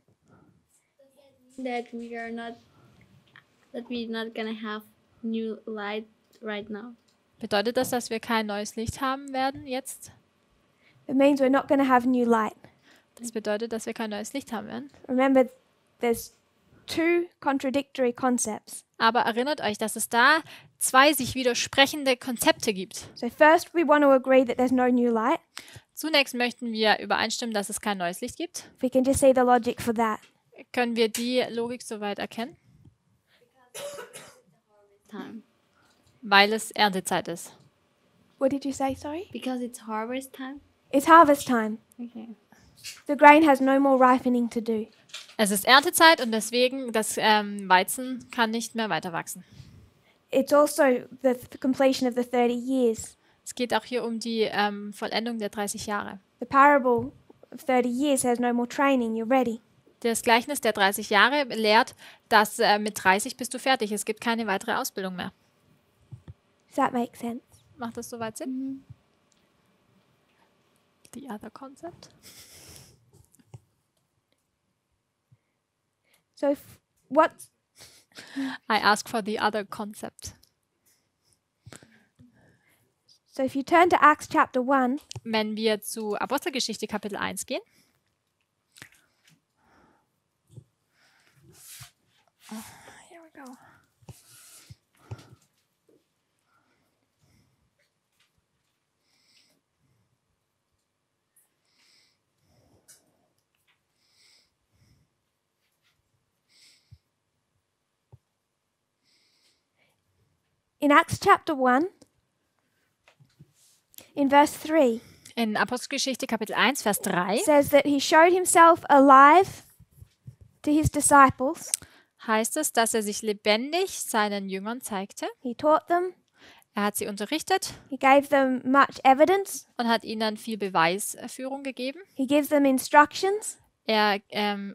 S6: That we're not gonna have new light right now.
S2: Bedeutet das, dass wir kein neues Licht haben werden jetzt?
S1: It means we're not going to have new light.
S2: Das bedeutet, dass wir kein neues Licht haben werden.
S1: Remember, there's two contradictory concepts.
S2: Aber erinnert euch, dass es da zwei sich widersprechende Konzepte gibt.
S1: So first, we want to agree that there's no new light.
S2: Zunächst möchten wir übereinstimmen, dass es kein neues Licht gibt.
S1: If we can just see the logic for that.
S2: Können wir die Logik soweit erkennen?
S6: Time.
S2: Weil es Erntezeit ist.
S1: What did you say? Sorry.
S6: Because it's harvest time.
S1: It's harvest time.
S6: Okay.
S1: The grain has no more ripening to do.
S2: Es ist Erntezeit und deswegen das Weizen kann nicht mehr weiter wachsen.
S1: It's also the completion of the 30 years.
S2: Es geht auch hier um die Vollendung der 30 Jahre.
S1: The parable of 30 years has no more training. You're ready.
S2: Das Gleichnis der 30 Jahre lehrt, dass mit 30 bist du fertig. Es gibt keine weitere Ausbildung mehr.
S1: Does that make sense?
S2: Macht das soweit Sinn? The other concept?
S1: So what?
S2: I ask for the other concept.
S1: So if you turn to Acts chapter 1,
S2: Wenn wir zu Apostelgeschichte Kapitel 1 gehen. Here we go.
S1: in Acts chapter 1, in verse 3,
S2: In Apostelgeschichte Kapitel 1, Vers 3
S1: says that he showed himself alive to his disciples.
S2: heißt es, dass er sich lebendig seinen Jüngern zeigte.
S1: He taught them.
S2: Er hat sie unterrichtet
S1: He gave them much evidence.
S2: und hat ihnen viel Beweisführung gegeben.
S1: He gives them instructions
S2: Er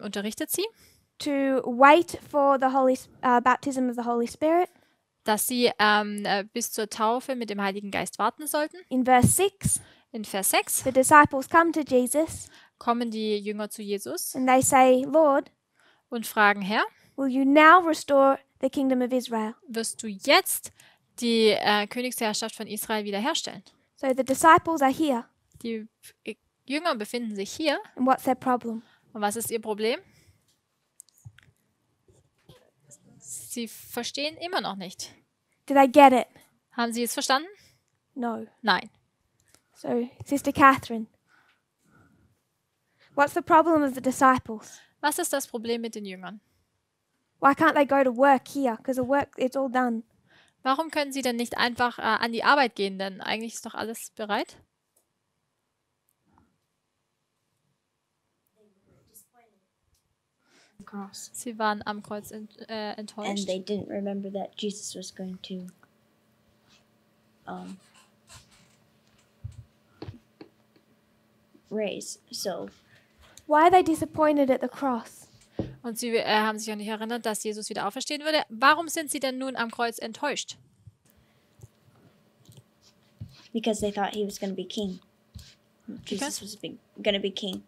S2: unterrichtet sie,
S1: to wait for the baptism of the Holy Spirit.
S2: dass sie bis zur Taufe mit dem Heiligen Geist warten sollten.
S1: In verse 6,
S2: In Vers 6
S1: the disciples come to Jesus
S2: kommen die Jünger zu Jesus
S1: and they say, Lord,
S2: und fragen, Herr,
S1: will you now restore the kingdom of Israel?
S2: wirst du jetzt die Königsherrschaft von Israel wiederherstellen?
S1: So the disciples are here.
S2: Die Jünger befinden sich hier.
S1: And what's their problem?
S2: Und was ist ihr Problem? Sie verstehen immer noch nicht.
S1: Do they get it?
S2: Haben Sie es verstanden?
S1: No.
S2: Nein.
S1: So, Sister Catherine, What's the problem of the disciples?
S2: Was ist das Problem mit den Jüngern?
S1: Why can't they go to work here? Because the work, it's all done.
S2: Warum können sie denn nicht einfach an die Arbeit gehen? Denn eigentlich ist doch alles bereit.
S3: Cross.
S2: Sie waren am Kreuz
S3: And
S2: enttäuscht.
S3: they didn't remember that Jesus was going to raise. So
S1: Why are they disappointed at the cross?
S2: Und sie haben sich auch nicht erinnert, dass Jesus wieder auferstehen würde. Warum sind sie denn nun am Kreuz enttäuscht?
S3: because they thought he was going to be king. Jesus was going to be king.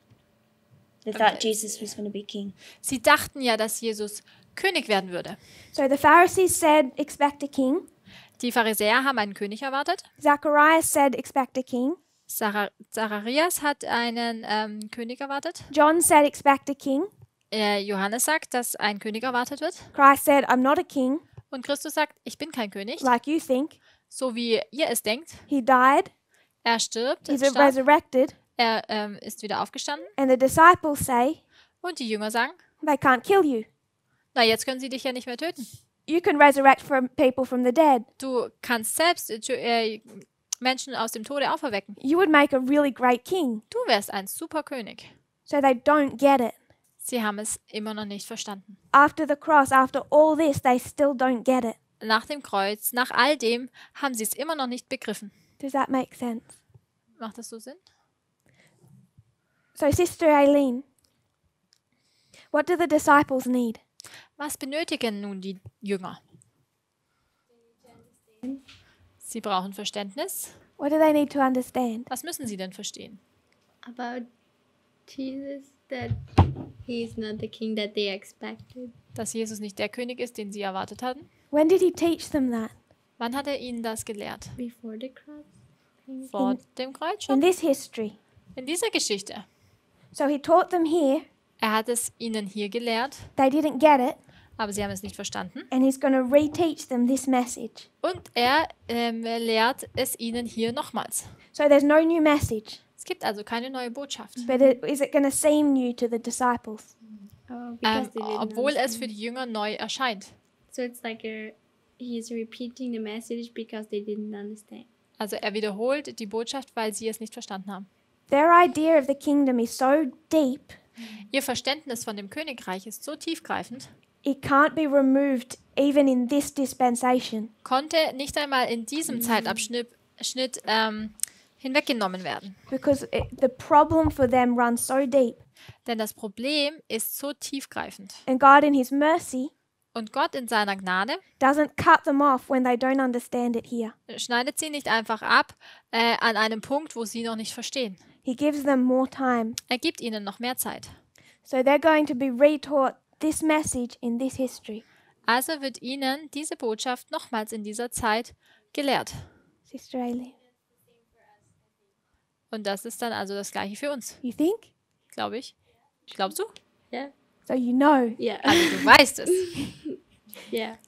S3: They thought Jesus was going to be king.
S2: Sie dachten ja, dass Jesus König werden würde.
S1: So the Pharisees said, expect a king.
S2: Die Pharisäer haben einen König erwartet.
S1: Zacharias said, expect a king.
S2: Zacharias hat einen König erwartet.
S1: John said, expect a king.
S2: Johannes sagt, dass ein König erwartet wird.
S1: Christ said, I'm not a king,
S2: Und Christus sagt, ich bin kein König,
S1: like you think.
S2: so wie ihr es denkt.
S1: He died,
S2: Er stirbt,
S1: he's
S2: starb,
S1: resurrected,
S2: er ist wieder aufgestanden.
S1: and the disciples say,
S2: Und die Jünger sagen,
S1: they can't kill you.
S2: na, jetzt können sie dich ja nicht mehr töten.
S1: You can resurrect people from the dead.
S2: Du kannst selbst Menschen aus dem Tode auferwecken.
S1: You would make a really great king.
S2: Du wärst ein super König.
S1: So they don't get it.
S2: Sie haben es immer noch nicht verstanden.
S1: After the cross, after all this, they still don't get it.
S2: Nach dem Kreuz, nach all dem, haben sie es immer noch nicht begriffen.
S1: Does that make sense?
S2: Macht das so Sinn?
S1: So, Sister Aileen, what do the disciples need?
S2: Was benötigen nun die Jünger? Sie brauchen Verständnis.
S1: What do they need to understand?
S2: Was müssen sie denn verstehen?
S6: About Jesus, that he's not the king that they expected.
S2: Dass Jesus nicht der König ist, den sie erwartet hatten?
S1: When did he teach them that?
S2: Wann hat er ihnen das gelehrt?
S6: Before the cross.
S2: Vor dem Kreuz
S1: In
S2: schon?
S1: this history.
S2: In dieser Geschichte.
S1: So he taught them here,
S2: Er hat es ihnen hier gelehrt,
S1: they didn't get it,
S2: aber sie haben es nicht verstanden.
S1: and he's going to reteach them this message.
S2: Und er lehrt es ihnen hier nochmals.
S1: So there's no new message,
S2: Es gibt also keine neue Botschaft.
S1: but is it going to seem new to the disciples?
S6: Oh, because they didn't
S2: Obwohl es
S6: understand.
S2: für die Jünger neu erscheint.
S6: So it's like he's repeating the message because they didn't understand.
S2: Also er wiederholt die Botschaft, weil sie es nicht verstanden haben.
S1: Their idea of the kingdom is so deep,
S2: Ihr Verständnis von dem Königreich ist so tiefgreifend,
S1: it can't be removed even in this dispensation.
S2: konnte nicht einmal in diesem Zeitabschnitt hinweggenommen werden.
S1: Because the problem for them runs so deep.
S2: Denn das Problem ist so tiefgreifend.
S1: And God, in His mercy,
S2: Und Gott in seiner Gnade
S1: doesn't cut them off when they don't understand it here.
S2: schneidet sie nicht einfach ab an einem Punkt, wo sie noch nicht verstehen.
S1: He gives them more time.
S2: Er gibt ihnen noch mehr Zeit.
S1: So they're going to be retaught this message in this history.
S2: Also wird ihnen diese Botschaft nochmals in dieser Zeit gelehrt.
S1: Sister Aileen,
S2: Und das ist dann also das Gleiche für uns,
S1: you think?
S2: glaube ich. Glaubst du?
S6: Yeah.
S1: So you know.
S6: Yeah.
S2: Also du weißt es.
S6: Yeah.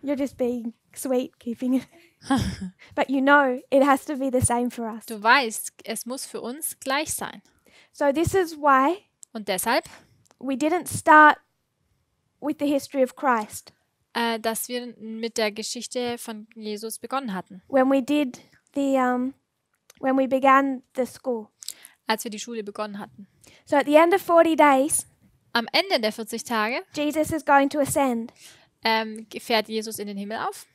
S1: You're just being sweet, keeping it. But you know it has to be the same for us.
S2: Du weißt, es muss für uns gleich sein.
S1: So this is why
S2: Und deshalb,
S1: we didn't start with the history of Christ.
S2: dass wir mit der Geschichte von Jesus begonnen hatten,
S1: When we did when we began the school.
S2: als wir die Schule begonnen hatten.
S1: So at the end of 40 days,
S2: Am Ende der 40 Tage
S1: Jesus is going to ascend.
S2: fährt Jesus in den Himmel auf.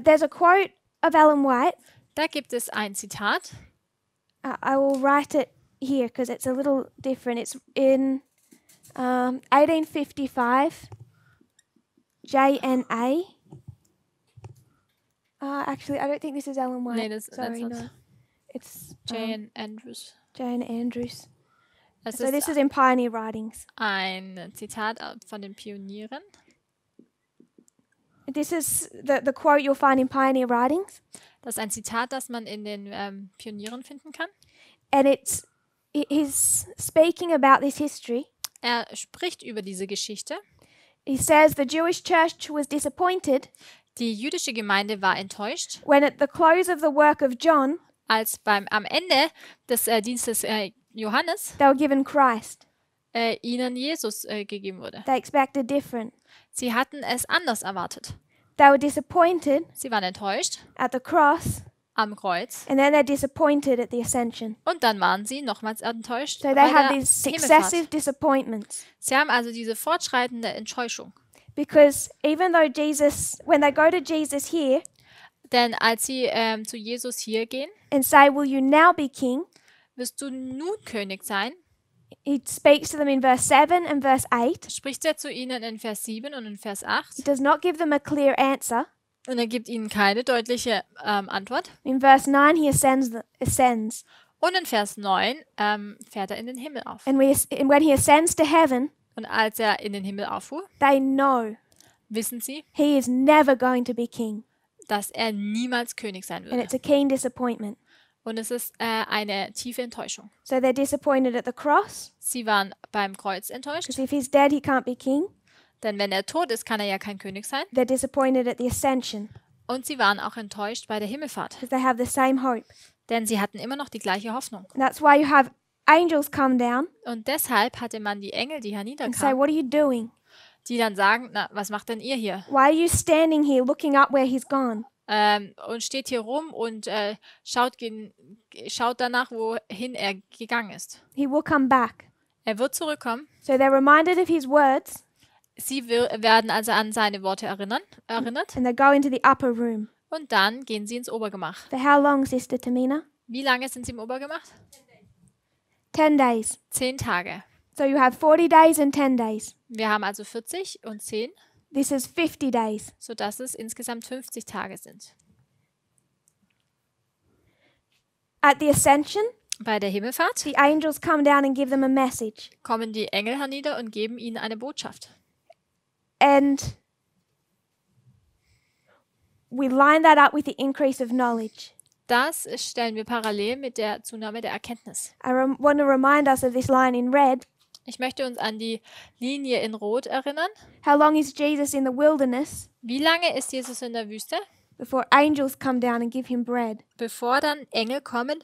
S1: There's a quote of Ellen White.
S2: Da gibt es ein Zitat.
S1: I will write it here because it's a little different. It's in 1855, JNA. Actually, I don't think this is Ellen White.
S2: Nee, that's
S1: Sorry,
S2: not.
S1: no. It's
S2: Jane Andrews.
S1: Jane Andrews.
S2: Es
S1: So this
S2: ist
S1: is in Pioneer Writings.
S2: ein Zitat von den Pionieren.
S1: This is the quote you'll find in Pioneer Writings.
S2: Das ist ein Zitat, das man in den Pionieren finden kann.
S1: And he's speaking about this history.
S2: Er spricht über diese Geschichte.
S1: He says the Jewish church was disappointed
S2: Die jüdische Gemeinde war enttäuscht,
S1: when at the close of the work of John,
S2: als am Ende des Dienstes Johannes
S1: they were given Christ.
S2: ihnen Jesus gegeben wurde.
S1: They expected different.
S2: Sie hatten es anders erwartet.
S1: They were disappointed
S2: Sie waren enttäuscht
S1: at the cross,
S2: am Kreuz
S1: and then they're disappointed at the ascension.
S2: und dann waren sie nochmals enttäuscht
S1: So
S2: bei
S1: they have
S2: der
S1: these
S2: Himmelfahrt.
S1: successive disappointments.
S2: Sie haben also diese fortschreitende Enttäuschung.
S1: Because even though Jesus, when they go to Jesus here
S2: Denn als sie zu Jesus hier gehen,
S1: and say, "Will you now be king?"
S2: wirst du nun König sein,
S1: He speaks to them in verse 7 and verse 8.
S2: spricht er zu ihnen in Vers 7 und in Vers 8.
S1: He does not give them a clear answer.
S2: Und er gibt ihnen keine deutliche Antwort.
S1: In verse 9, he ascends.
S2: Und in Vers 9 fährt er in den Himmel auf.
S1: And when he ascends to heaven,
S2: Und als er in den Himmel auffuhr,
S1: they know
S2: wissen sie,
S1: he is never going to be king.
S2: dass er niemals König sein
S1: And
S2: würde.
S1: it's a keen disappointment.
S2: Und es ist eine tiefe Enttäuschung.
S1: So they're disappointed at the cross,
S2: Sie waren beim Kreuz enttäuscht,
S1: because if he's dead, he can't be king.
S2: denn wenn er tot ist, kann er ja kein König sein.
S1: They're disappointed at the ascension,
S2: Und sie waren auch enttäuscht bei der Himmelfahrt,
S1: because they have the same hope.
S2: denn sie hatten immer noch die gleiche Hoffnung.
S1: And that's why you have angels come down
S2: Und deshalb hatte man die Engel, die
S1: and say,
S2: herniederkamen,
S1: "What are you doing?
S2: die dann sagen, na, was macht denn ihr hier?
S1: Why are you standing here looking up where he's gone?"
S2: Und steht hier rum und schaut danach, wohin er gegangen ist.
S1: He will come back.
S2: Er wird zurückkommen.
S1: So they're reminded of his words,
S2: Sie werden also an seine Worte erinnert.
S1: and they go into the upper room.
S2: Und dann gehen sie ins Obergemach.
S1: For how long, Sister Tamina?
S2: Wie lange sind sie im Obergemach?
S1: 10 days.
S2: 10 Tage.
S1: So you have 40 days and 10 days.
S2: Wir haben also 40 und 10,
S1: This is 50 days.
S2: sodass es insgesamt 50 Tage sind.
S1: At the ascension,
S2: Bei der Himmelfahrt
S1: the angels come down and give them a message.
S2: kommen die Engel hernieder und geben ihnen eine Botschaft.
S1: And we line that up with the increase of knowledge.
S2: Das stellen wir parallel mit der Zunahme der Erkenntnis.
S1: I want to remind us of this line in red.
S2: Ich möchte uns an die Linie in Rot erinnern.
S1: How long is Jesus in the wilderness
S2: Wie lange ist Jesus in der Wüste,
S1: before angels come down and give him bread?
S2: bevor dann Engel kommen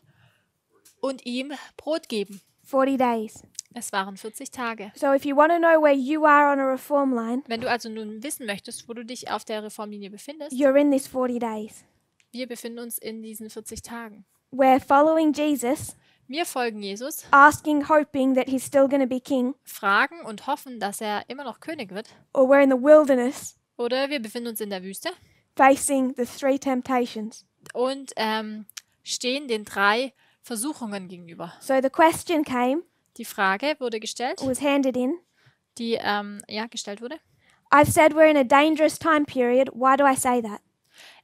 S2: und ihm Brot geben?
S1: 40 days.
S2: Es waren 40 Tage.
S1: So if you want to know where you are on a reform line,
S2: Wenn du also nun wissen möchtest, wo du dich auf der Reformlinie befindest,
S1: you're in this 40 days.
S2: wir befinden uns in diesen 40 Tagen.
S1: We're following Jesus,
S2: Wir folgen Jesus,
S1: asking, hoping that he's still going to be king,
S2: fragen und hoffen, dass er immer noch König wird.
S1: or we're in the wilderness
S2: Oder wir befinden uns in der Wüste
S1: facing the 3 temptations.
S2: und stehen den 3 Versuchungen gegenüber.
S1: So the question came,
S2: Die Frage wurde gestellt,
S1: was handed in.
S2: die gestellt wurde.
S1: I've said we're in a dangerous time period. Why do I say that?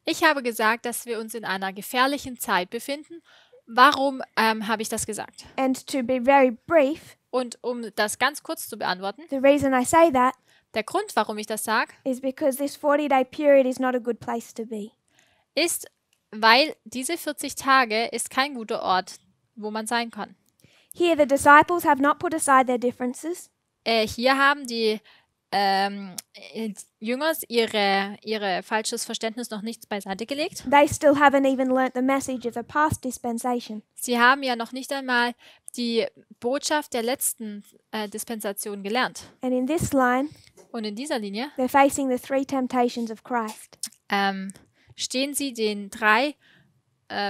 S2: Ich habe gesagt, dass wir uns in einer gefährlichen Zeit befinden. Warum habe ich das gesagt?
S1: And to be very brief,
S2: Und um das ganz kurz zu beantworten,
S1: the reason I say that
S2: der Grund, warum ich das sage,
S1: is because this 40-day period is not a good place to be.
S2: ist, weil diese 40 Tage ist kein guter Ort, wo man sein kann.
S1: Here, the disciples have not put aside their differences.
S2: Hier haben die Jünger ihre falsches Verständnis noch nicht beiseite gelegt.
S1: They still haven't even learnt the message of the past dispensation.
S2: Sie haben ja noch nicht einmal die Botschaft der letzten Dispensation gelernt.
S1: And in this line,
S2: Und in dieser Linie
S1: they're facing the 3 temptations of Christ.
S2: stehen sie den 3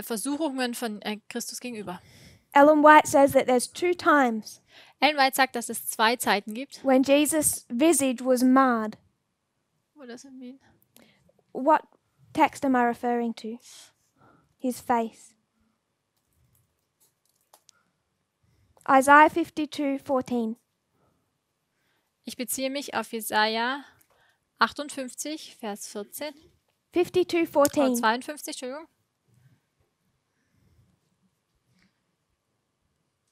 S2: Versuchungen von Christus gegenüber.
S1: Ellen White says that there's 2 times
S2: Ellen White sagt, dass es 2 Zeiten gibt.
S1: when Jesus' visage was marred.
S2: What does it mean?
S1: What text am I referring to? His face. Isaiah 52:14.
S2: Ich beziehe mich auf Jesaja 58, Vers 14.
S1: 52:14.
S2: 52, Entschuldigung.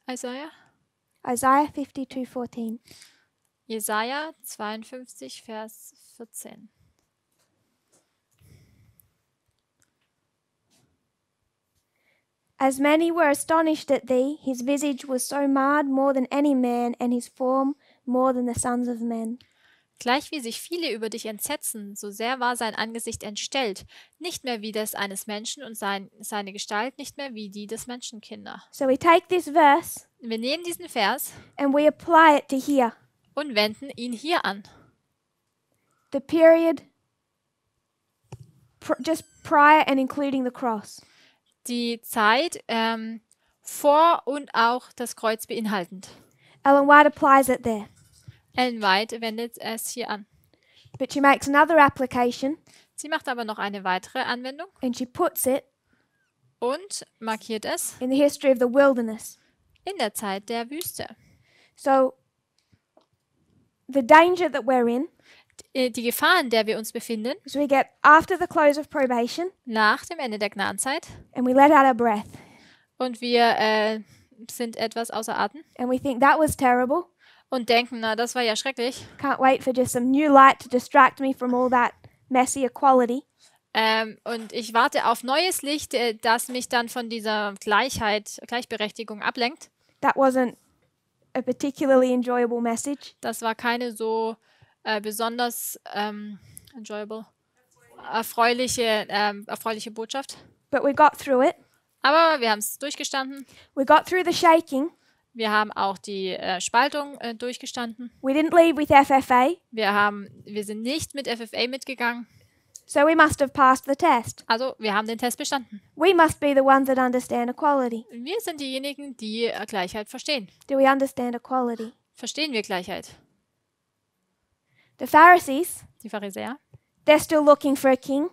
S2: Isaiah
S1: 52:14.
S2: Jesaja 52, Vers 14.
S1: As many were astonished at thee, his visage was so marred more than any man, and his form more than the sons of men.
S2: Gleich wie sich viele über dich entsetzen, so sehr war sein Angesicht entstellt, nicht mehr wie das eines Menschen und seine Gestalt nicht mehr wie die des Menschenkinder.
S1: So we take this verse
S2: Wir nehmen diesen Vers
S1: and we apply it to here.
S2: und wenden ihn hier an.
S1: The period just prior and including the cross.
S2: Die Zeit vor und auch das Kreuz beinhaltend.
S1: Ellen White applies it there.
S2: Ellen White wendet es hier an.
S1: But she makes another application
S2: Sie macht aber noch eine weitere Anwendung
S1: and she puts it
S2: und markiert es
S1: in the history of the wilderness.
S2: in der Zeit der Wüste.
S1: So the danger that we're in
S2: Die Gefahr, in der wir uns befinden,
S1: is we get after the close of probation
S2: nach dem Ende der Gnadenzeit
S1: and we let out our breath
S2: und wir sind etwas außer Atem
S1: and we think that was terrible.
S2: und denken, na, das war ja schrecklich.
S1: Can't wait for just some new light to distract me from all that messy equality.
S2: Und ich warte auf neues Licht, das mich dann von dieser Gleichberechtigung ablenkt.
S1: That wasn't a particularly enjoyable message.
S2: Das war keine so besonders erfreuliche Botschaft.
S1: But we got through it.
S2: Aber wir haben es durchgestanden.
S1: We got through the shaking.
S2: Wir haben auch die Spaltung durchgestanden.
S1: We didn't leave with FFA.
S2: Wir sind nicht mit FFA mitgegangen.
S1: So we must have passed the test.
S2: Also wir haben den Test bestanden.
S1: We must be the ones that understand equality.
S2: Wir sind diejenigen, die Gleichheit verstehen.
S1: Do we understand equality?
S2: Verstehen wir Gleichheit?
S1: The Pharisees,
S2: Die Pharisäer
S1: they're still looking for a king.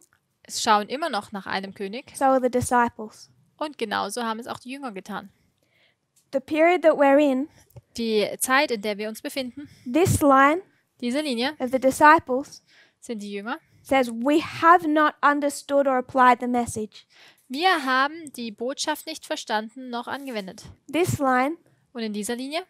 S2: schauen immer noch nach einem König.
S1: So are the disciples.
S2: Und genauso haben es auch die Jünger getan.
S1: The period that we're in,
S2: Die Zeit, in der wir uns befinden,
S1: this line
S2: diese Linie,
S1: of the disciples
S2: sind die Jünger.
S1: says, we have not understood or applied the message.
S2: Wir haben die Botschaft nicht verstanden noch angewendet.
S1: This line,
S2: Und in dieser Linie,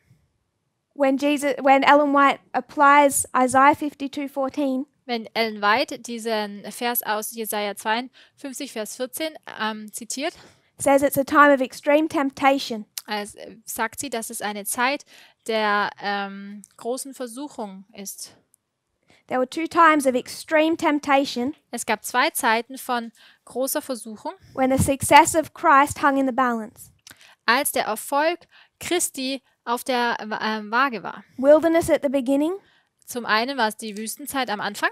S1: when Ellen White applies Isaiah 52:14,
S2: wenn Ellen White diesen Vers aus Jesaja 52, Vers 14 zitiert,
S1: says it's a time of extreme temptation.
S2: sagt sie, dass es eine Zeit der großen Versuchung ist.
S1: There were 2 times of extreme temptation
S2: Es gab 2 Zeiten von großer Versuchung,
S1: when the success of Christ hung in the balance.
S2: als der Erfolg Christi auf der Waage war.
S1: Wilderness at the beginning,
S2: Zum einen war es die Wüstenzeit am Anfang.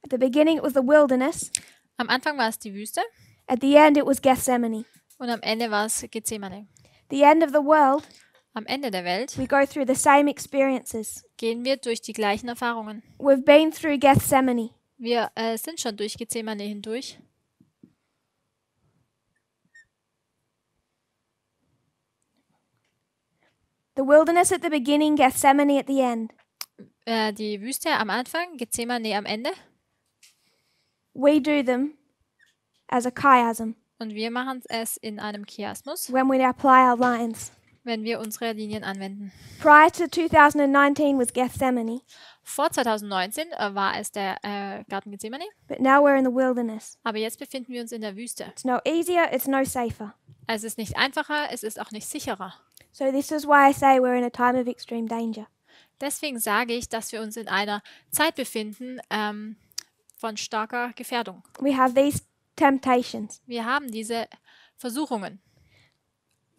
S1: at the beginning it was the wilderness,
S2: Am Anfang war es die Wüste
S1: at the end it was Gethsemane.
S2: und am Ende war es Gethsemane.
S1: The end of the world,
S2: Am Ende der Welt
S1: we go through the same experiences.
S2: gehen wir durch die gleichen Erfahrungen.
S1: We've been through Gethsemane.
S2: Wir sind schon durch Gethsemane hindurch.
S1: The wilderness at the beginning, Gethsemane at the end.
S2: Die Wüste am Anfang, Gethsemane am Ende.
S1: We do them as a chiasm
S2: Und wir machen es in einem Chiasmus,
S1: when we apply our lines.
S2: wenn wir unsere Linien anwenden.
S1: Prior to 2019 was Gethsemane,
S2: Vor 2019 war es der Garten Gethsemane,
S1: but now we're in the wilderness.
S2: aber jetzt befinden wir uns in der Wüste.
S1: It's no easier, it's no safer.
S2: Es ist nicht einfacher, es ist auch nicht sicherer.
S1: So this is why I say we're in a time of extreme danger.
S2: Deswegen sage ich, dass wir uns in einer Zeit befinden von starker Gefährdung.
S1: We have these temptations,
S2: Wir haben diese Versuchungen.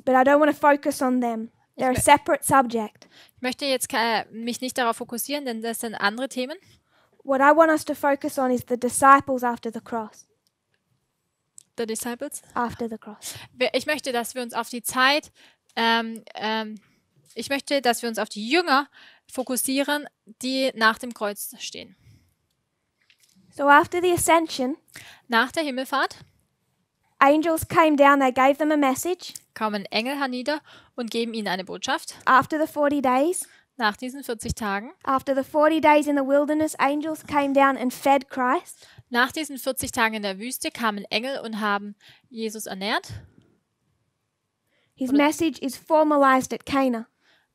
S1: but I don't want to focus on them. They're a separate subject.
S2: Ich möchte jetzt mich nicht darauf fokussieren, denn das sind andere Themen.
S1: What I want us to focus on is the disciples after the cross.
S2: The Disciples.
S1: After the cross.
S2: Ich möchte, dass wir uns auf die Zeit, ich möchte, dass wir uns auf die Jünger fokussieren, die nach dem Kreuz stehen.
S1: So after the ascension,
S2: Nach der Himmelfahrt
S1: angels came down, they gave them a message.
S2: kommen Engel hernieder und geben ihnen eine Botschaft.
S1: After the 40 days,
S2: Nach diesen 40 Tagen,
S1: after the 40 days in the wilderness, angels came down and fed Christ.
S2: nach diesen 40 Tagen in der Wüste kamen Engel und haben Jesus ernährt.
S1: His message is formalized at Cana.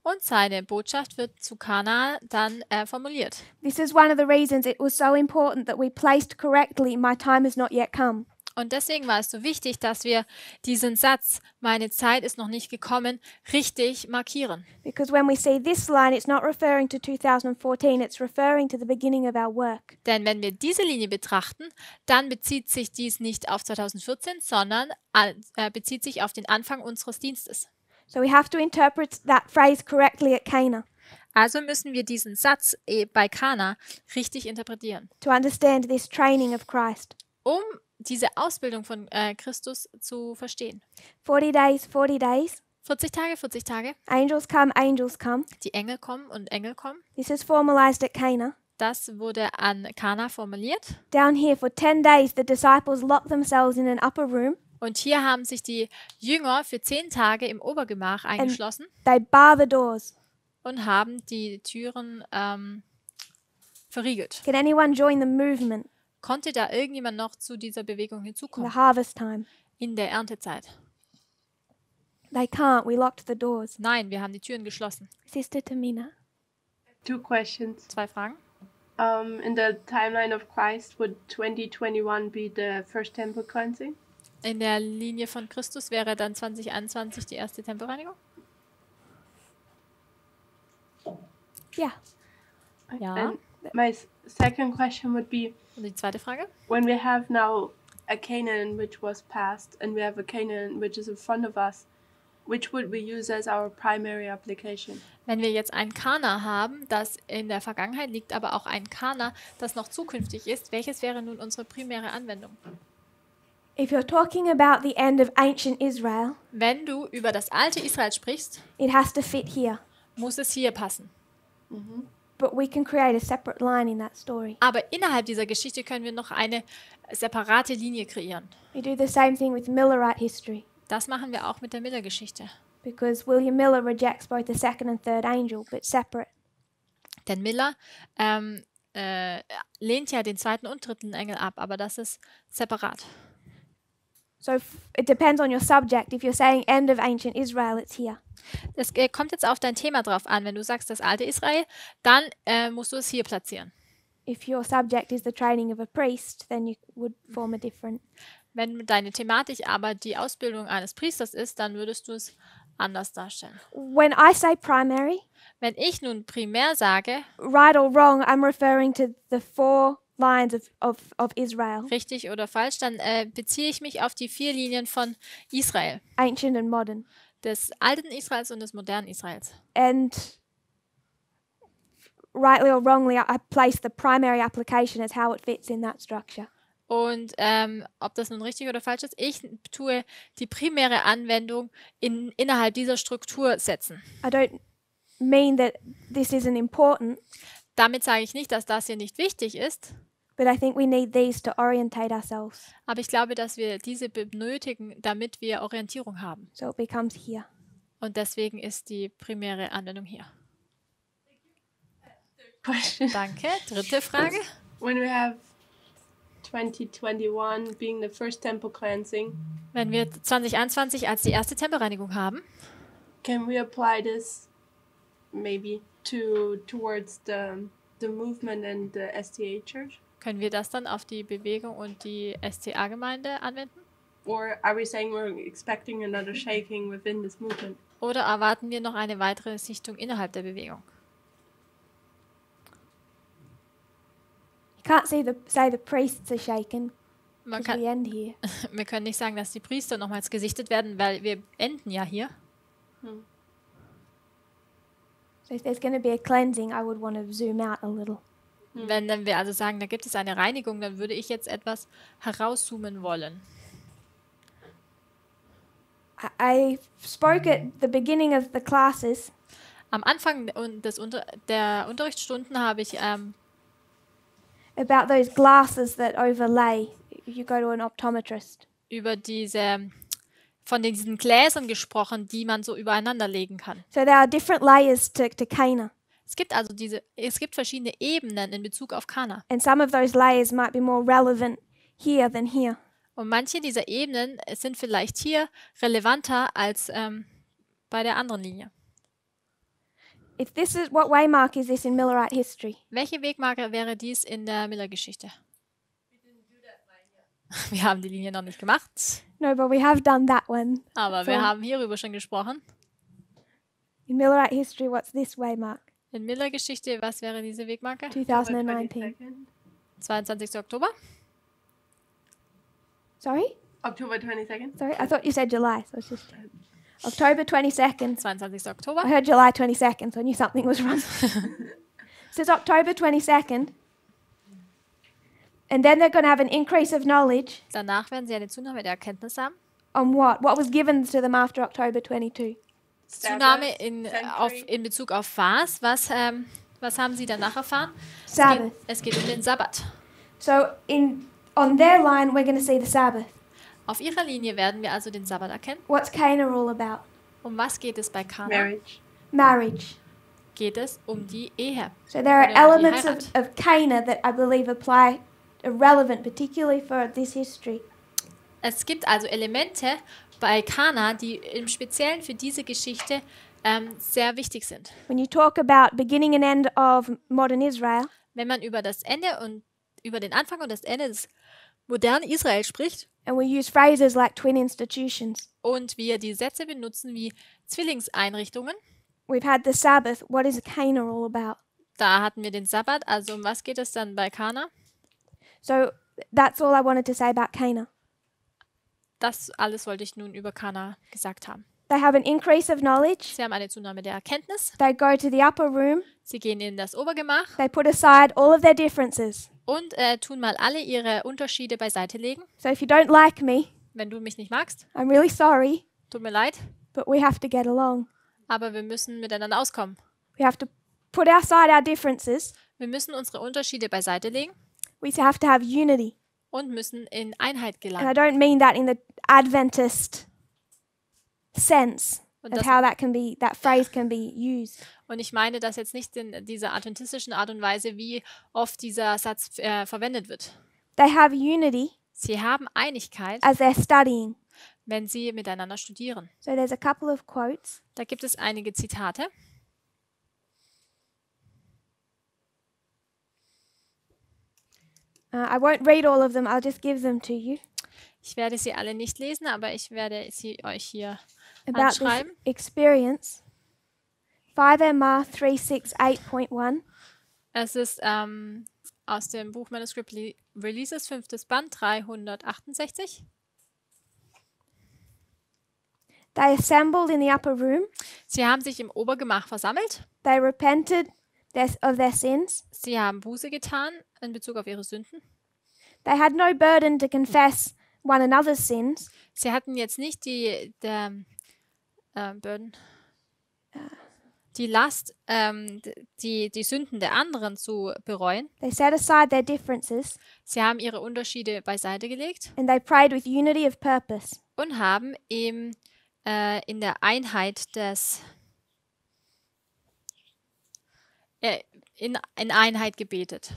S2: Und seine Botschaft wird zu Kana dann formuliert.
S1: This is one of the reasons it was so important that we placed correctly, my time has not yet come.
S2: Und deswegen war es so wichtig, dass wir diesen Satz, meine Zeit ist noch nicht gekommen, richtig markieren.
S1: Because when we see this line, it's not referring to 2014, it's referring to the beginning of our work.
S2: Denn wenn wir diese Linie betrachten, dann bezieht sich dies nicht auf 2014, sondern bezieht sich auf den Anfang unseres Dienstes.
S1: So we have to interpret that phrase correctly at Cana
S2: Also müssen wir diesen Satz bei Kana richtig interpretieren,
S1: to understand this training of Christ.
S2: um diese Ausbildung von Christus zu verstehen.
S1: 40 days, 40 days.
S2: 40 Tage, 40 Tage.
S1: Angels come, angels come.
S2: Die Engel kommen und Engel kommen.
S1: This is formalized at Cana.
S2: Das wurde an Kana formuliert.
S1: Down here, for 10 days, the disciples locked themselves in an upper room.
S2: Und hier haben sich die Jünger für 10 Tage im Obergemach eingeschlossen
S1: They bar the doors.
S2: und haben die Türen verriegelt.
S1: Can anyone join the movement
S2: Konnte da irgendjemand noch zu dieser Bewegung
S1: in the
S2: hinzukommen?
S1: harvest time?
S2: In der Erntezeit?
S1: They can't. We locked the doors.
S2: Nein, wir haben die Türen geschlossen.
S1: Sister Tamina.
S5: 2 questions.
S2: 2 Fragen.
S5: In the timeline of Christ, would 2021 be the first temple cleansing?
S2: In der Linie von Christus wäre dann 2021 die erste Tempelreinigung?
S1: Yeah.
S2: Ja.
S5: And my second question would be,
S2: Und die zweite Frage?
S5: when we have now a Canaan which was past and we have a Canaan which is in front of us, which would we use as our primary application?
S2: Wenn wir jetzt ein Kana haben, das in der Vergangenheit liegt, aber auch ein Kana, das noch zukünftig ist, welches wäre nun unsere primäre Anwendung?
S1: If you're talking about the end of ancient Israel,
S2: Wenn du über das alte Israel sprichst,
S1: it has to fit here.
S2: muss es hier passen.
S1: But we can create a separate line in that story.
S2: Aber innerhalb dieser Geschichte können wir noch eine separate Linie kreieren.
S1: We do the same thing with Millerite history,
S2: Das machen wir auch mit der Miller-Geschichte.
S1: because William Miller rejects both the second and third angel, but separate.
S2: Denn Miller lehnt ja den zweiten und dritten Engel ab, aber das ist separat.
S1: So it depends on your subject. If you're saying end of ancient Israel, it's here.
S2: Es kommt jetzt auf dein Thema drauf an. Wenn du sagst, das alte Israel, dann musst du es hier platzieren.
S1: If your subject is the training of a priest, then you would form a different.
S2: Wenn deine Thematik aber die Ausbildung eines Priesters ist, dann würdest du es anders darstellen.
S1: When I say primary,
S2: Wenn ich nun primär sage,
S1: right or wrong, I'm referring to the 4 lines of Israel,
S2: richtig oder falsch, dann beziehe ich mich auf die 4 Linien von Israel.
S1: ancient and modern.
S2: Des alten Israels und des modernen Israels.
S1: And rightly or wrongly, I place the primary application as how it fits in that structure.
S2: Und ob das nun richtig oder falsch ist, ich tue die primäre Anwendung innerhalb dieser Struktur setzen.
S1: I don't mean that this isn't important,
S2: Damit sage ich nicht, dass das hier nicht wichtig ist,
S1: but I think we need these to orientate ourselves.
S2: aber ich glaube, dass wir diese benötigen, damit wir Orientierung haben.
S1: So it becomes here.
S2: Und deswegen ist die primäre Anwendung hier.
S5: Question.
S2: Danke. Dritte Frage.
S5: When we have 2021 being the first temple cleansing,
S2: Wenn wir 2021 als die erste Tempelreinigung haben,
S5: can we apply this maybe towards the movement and the STA church?
S2: können wir das dann auf die Bewegung und die STA-Gemeinde anwenden?
S5: Or are we saying we're expecting another shaking within this movement?
S2: Oder erwarten wir noch eine weitere Sichtung innerhalb der Bewegung?
S1: You can't say the priests are shaken
S2: Man
S1: because we
S2: kann,
S1: end here.
S2: wir können nicht sagen, dass die Priester nochmals gesichtet werden, weil wir enden ja hier.
S1: So if there's going to be a cleansing, I would want to zoom out a little.
S2: Wenn wir also sagen, da gibt es eine Reinigung, dann würde ich jetzt etwas herauszoomen wollen.
S1: I spoke at the beginning of the classes
S2: Am Anfang der Unterrichtsstunden habe ich
S1: about those glasses that overlay if you go to an optometrist.
S2: über von diesen Gläsern gesprochen, die man so übereinander legen kann.
S1: So there are different layers to Cana,
S2: Es gibt verschiedene Ebenen in Bezug auf Kana.
S1: and some of those layers might be more relevant here than here.
S2: Und manche dieser Ebenen sind vielleicht hier relevanter als bei der anderen Linie.
S1: If this is what waymark is this in Millerite history?
S2: Welche Wegmarke wäre dies in der Miller-Geschichte? Wir haben die Linie noch nicht gemacht,
S1: No, but we have done that one.
S2: aber wir
S1: So-
S2: haben hierüber schon gesprochen.
S1: In Millerite history, what's this waymark?
S2: In Miller-Geschichte, was wäre diese Wegmarke?
S1: 2019.
S2: 22. Oktober.
S1: Sorry?
S5: October 22nd.
S1: Sorry? I thought you said July, so it's just October 22nd.
S2: 22.
S1: I
S2: Oktober.
S1: heard July 22nd, so I knew something was wrong. It says October 22nd. And then they're going to have an increase of knowledge
S2: Danach werden sie eine Zunahme der Erkenntnis haben.
S1: on what? What was given to them after October 22?
S2: Zunahme
S5: Century.
S2: in Bezug auf was? Was haben sie danach erfahren?
S1: Sabbath.
S2: Es geht um den Sabbat.
S1: So on their line, we're going to see the Sabbath.
S2: Auf ihrer Linie werden wir also den Sabbat erkennen.
S1: What's Cana all about?
S2: Um was geht es bei Kana?
S5: Marriage.
S1: Marriage.
S2: Geht es um die Ehe.
S1: So there are
S2: Oder die
S1: elements
S2: Heirat.
S1: of Cana that I believe are relevant, particularly for this history.
S2: Es gibt also Elemente bei Kana, die im Speziellen für diese Geschichte sehr wichtig sind.
S1: When you talk about beginning and end of modern Israel,
S2: Wenn man über das Ende und über den Anfang und das Ende des modernen Israel spricht
S1: and we use phrases like twin institutions,
S2: und wir die Sätze benutzen wie Zwillingseinrichtungen,
S1: we've had the Sabbath. What is Cana all about?
S2: da hatten wir den Sabbat. Also um was geht es dann bei Kana?
S1: So that's all I wanted to say about Cana.
S2: Das alles wollte ich nun über Kana gesagt haben.
S1: They have an increase of knowledge.
S2: Sie haben eine Zunahme der Erkenntnis.
S1: They go to the upper room.
S2: Sie gehen in das Obergemach
S1: They put aside all of their differences.
S2: und tun mal alle ihre Unterschiede beiseite legen.
S1: So if you don't like me,
S2: Wenn du mich nicht magst,
S1: I'm really sorry,
S2: tut mir leid,
S1: but we have to get along.
S2: aber wir müssen miteinander auskommen.
S1: We have to put aside our differences.
S2: Wir müssen unsere Unterschiede beiseite legen
S1: We have to have unity.
S2: und müssen in Einheit
S1: And I
S2: gelangen.
S1: don't mean that in the Adventist sense
S2: Und
S1: of
S2: das-
S1: how that phrase can be used.
S2: Und ich meine das jetzt nicht in dieser adventistischen Art und Weise, wie oft dieser Satz verwendet wird.
S1: They have unity
S2: Sie haben Einigkeit,
S1: as they're studying.
S2: wenn sie miteinander studieren.
S1: So there's a couple of quotes.
S2: Da gibt es einige Zitate.
S1: I won't read all of them, I'll just give them to you.
S2: Ich werde sie alle nicht lesen, aber ich werde sie euch hier
S1: About this
S2: anschreiben.
S1: experience. 5MR 368.1.
S2: Es ist aus dem Buch Manuscript Releases, 5. Band, 368.
S1: They assembled in the upper room.
S2: Sie haben sich im Obergemach versammelt.
S1: They repented of their sins.
S2: Sie haben Buße getan in Bezug auf ihre Sünden.
S1: They had no burden to confess one another's sins.
S2: Sie hatten jetzt nicht die Last, die Sünden der anderen zu bereuen.
S1: They set aside their differences
S2: Sie haben ihre Unterschiede beiseite gelegt
S1: and they prayed with unity of purpose.
S2: und haben in der Einheit in Einheit gebetet.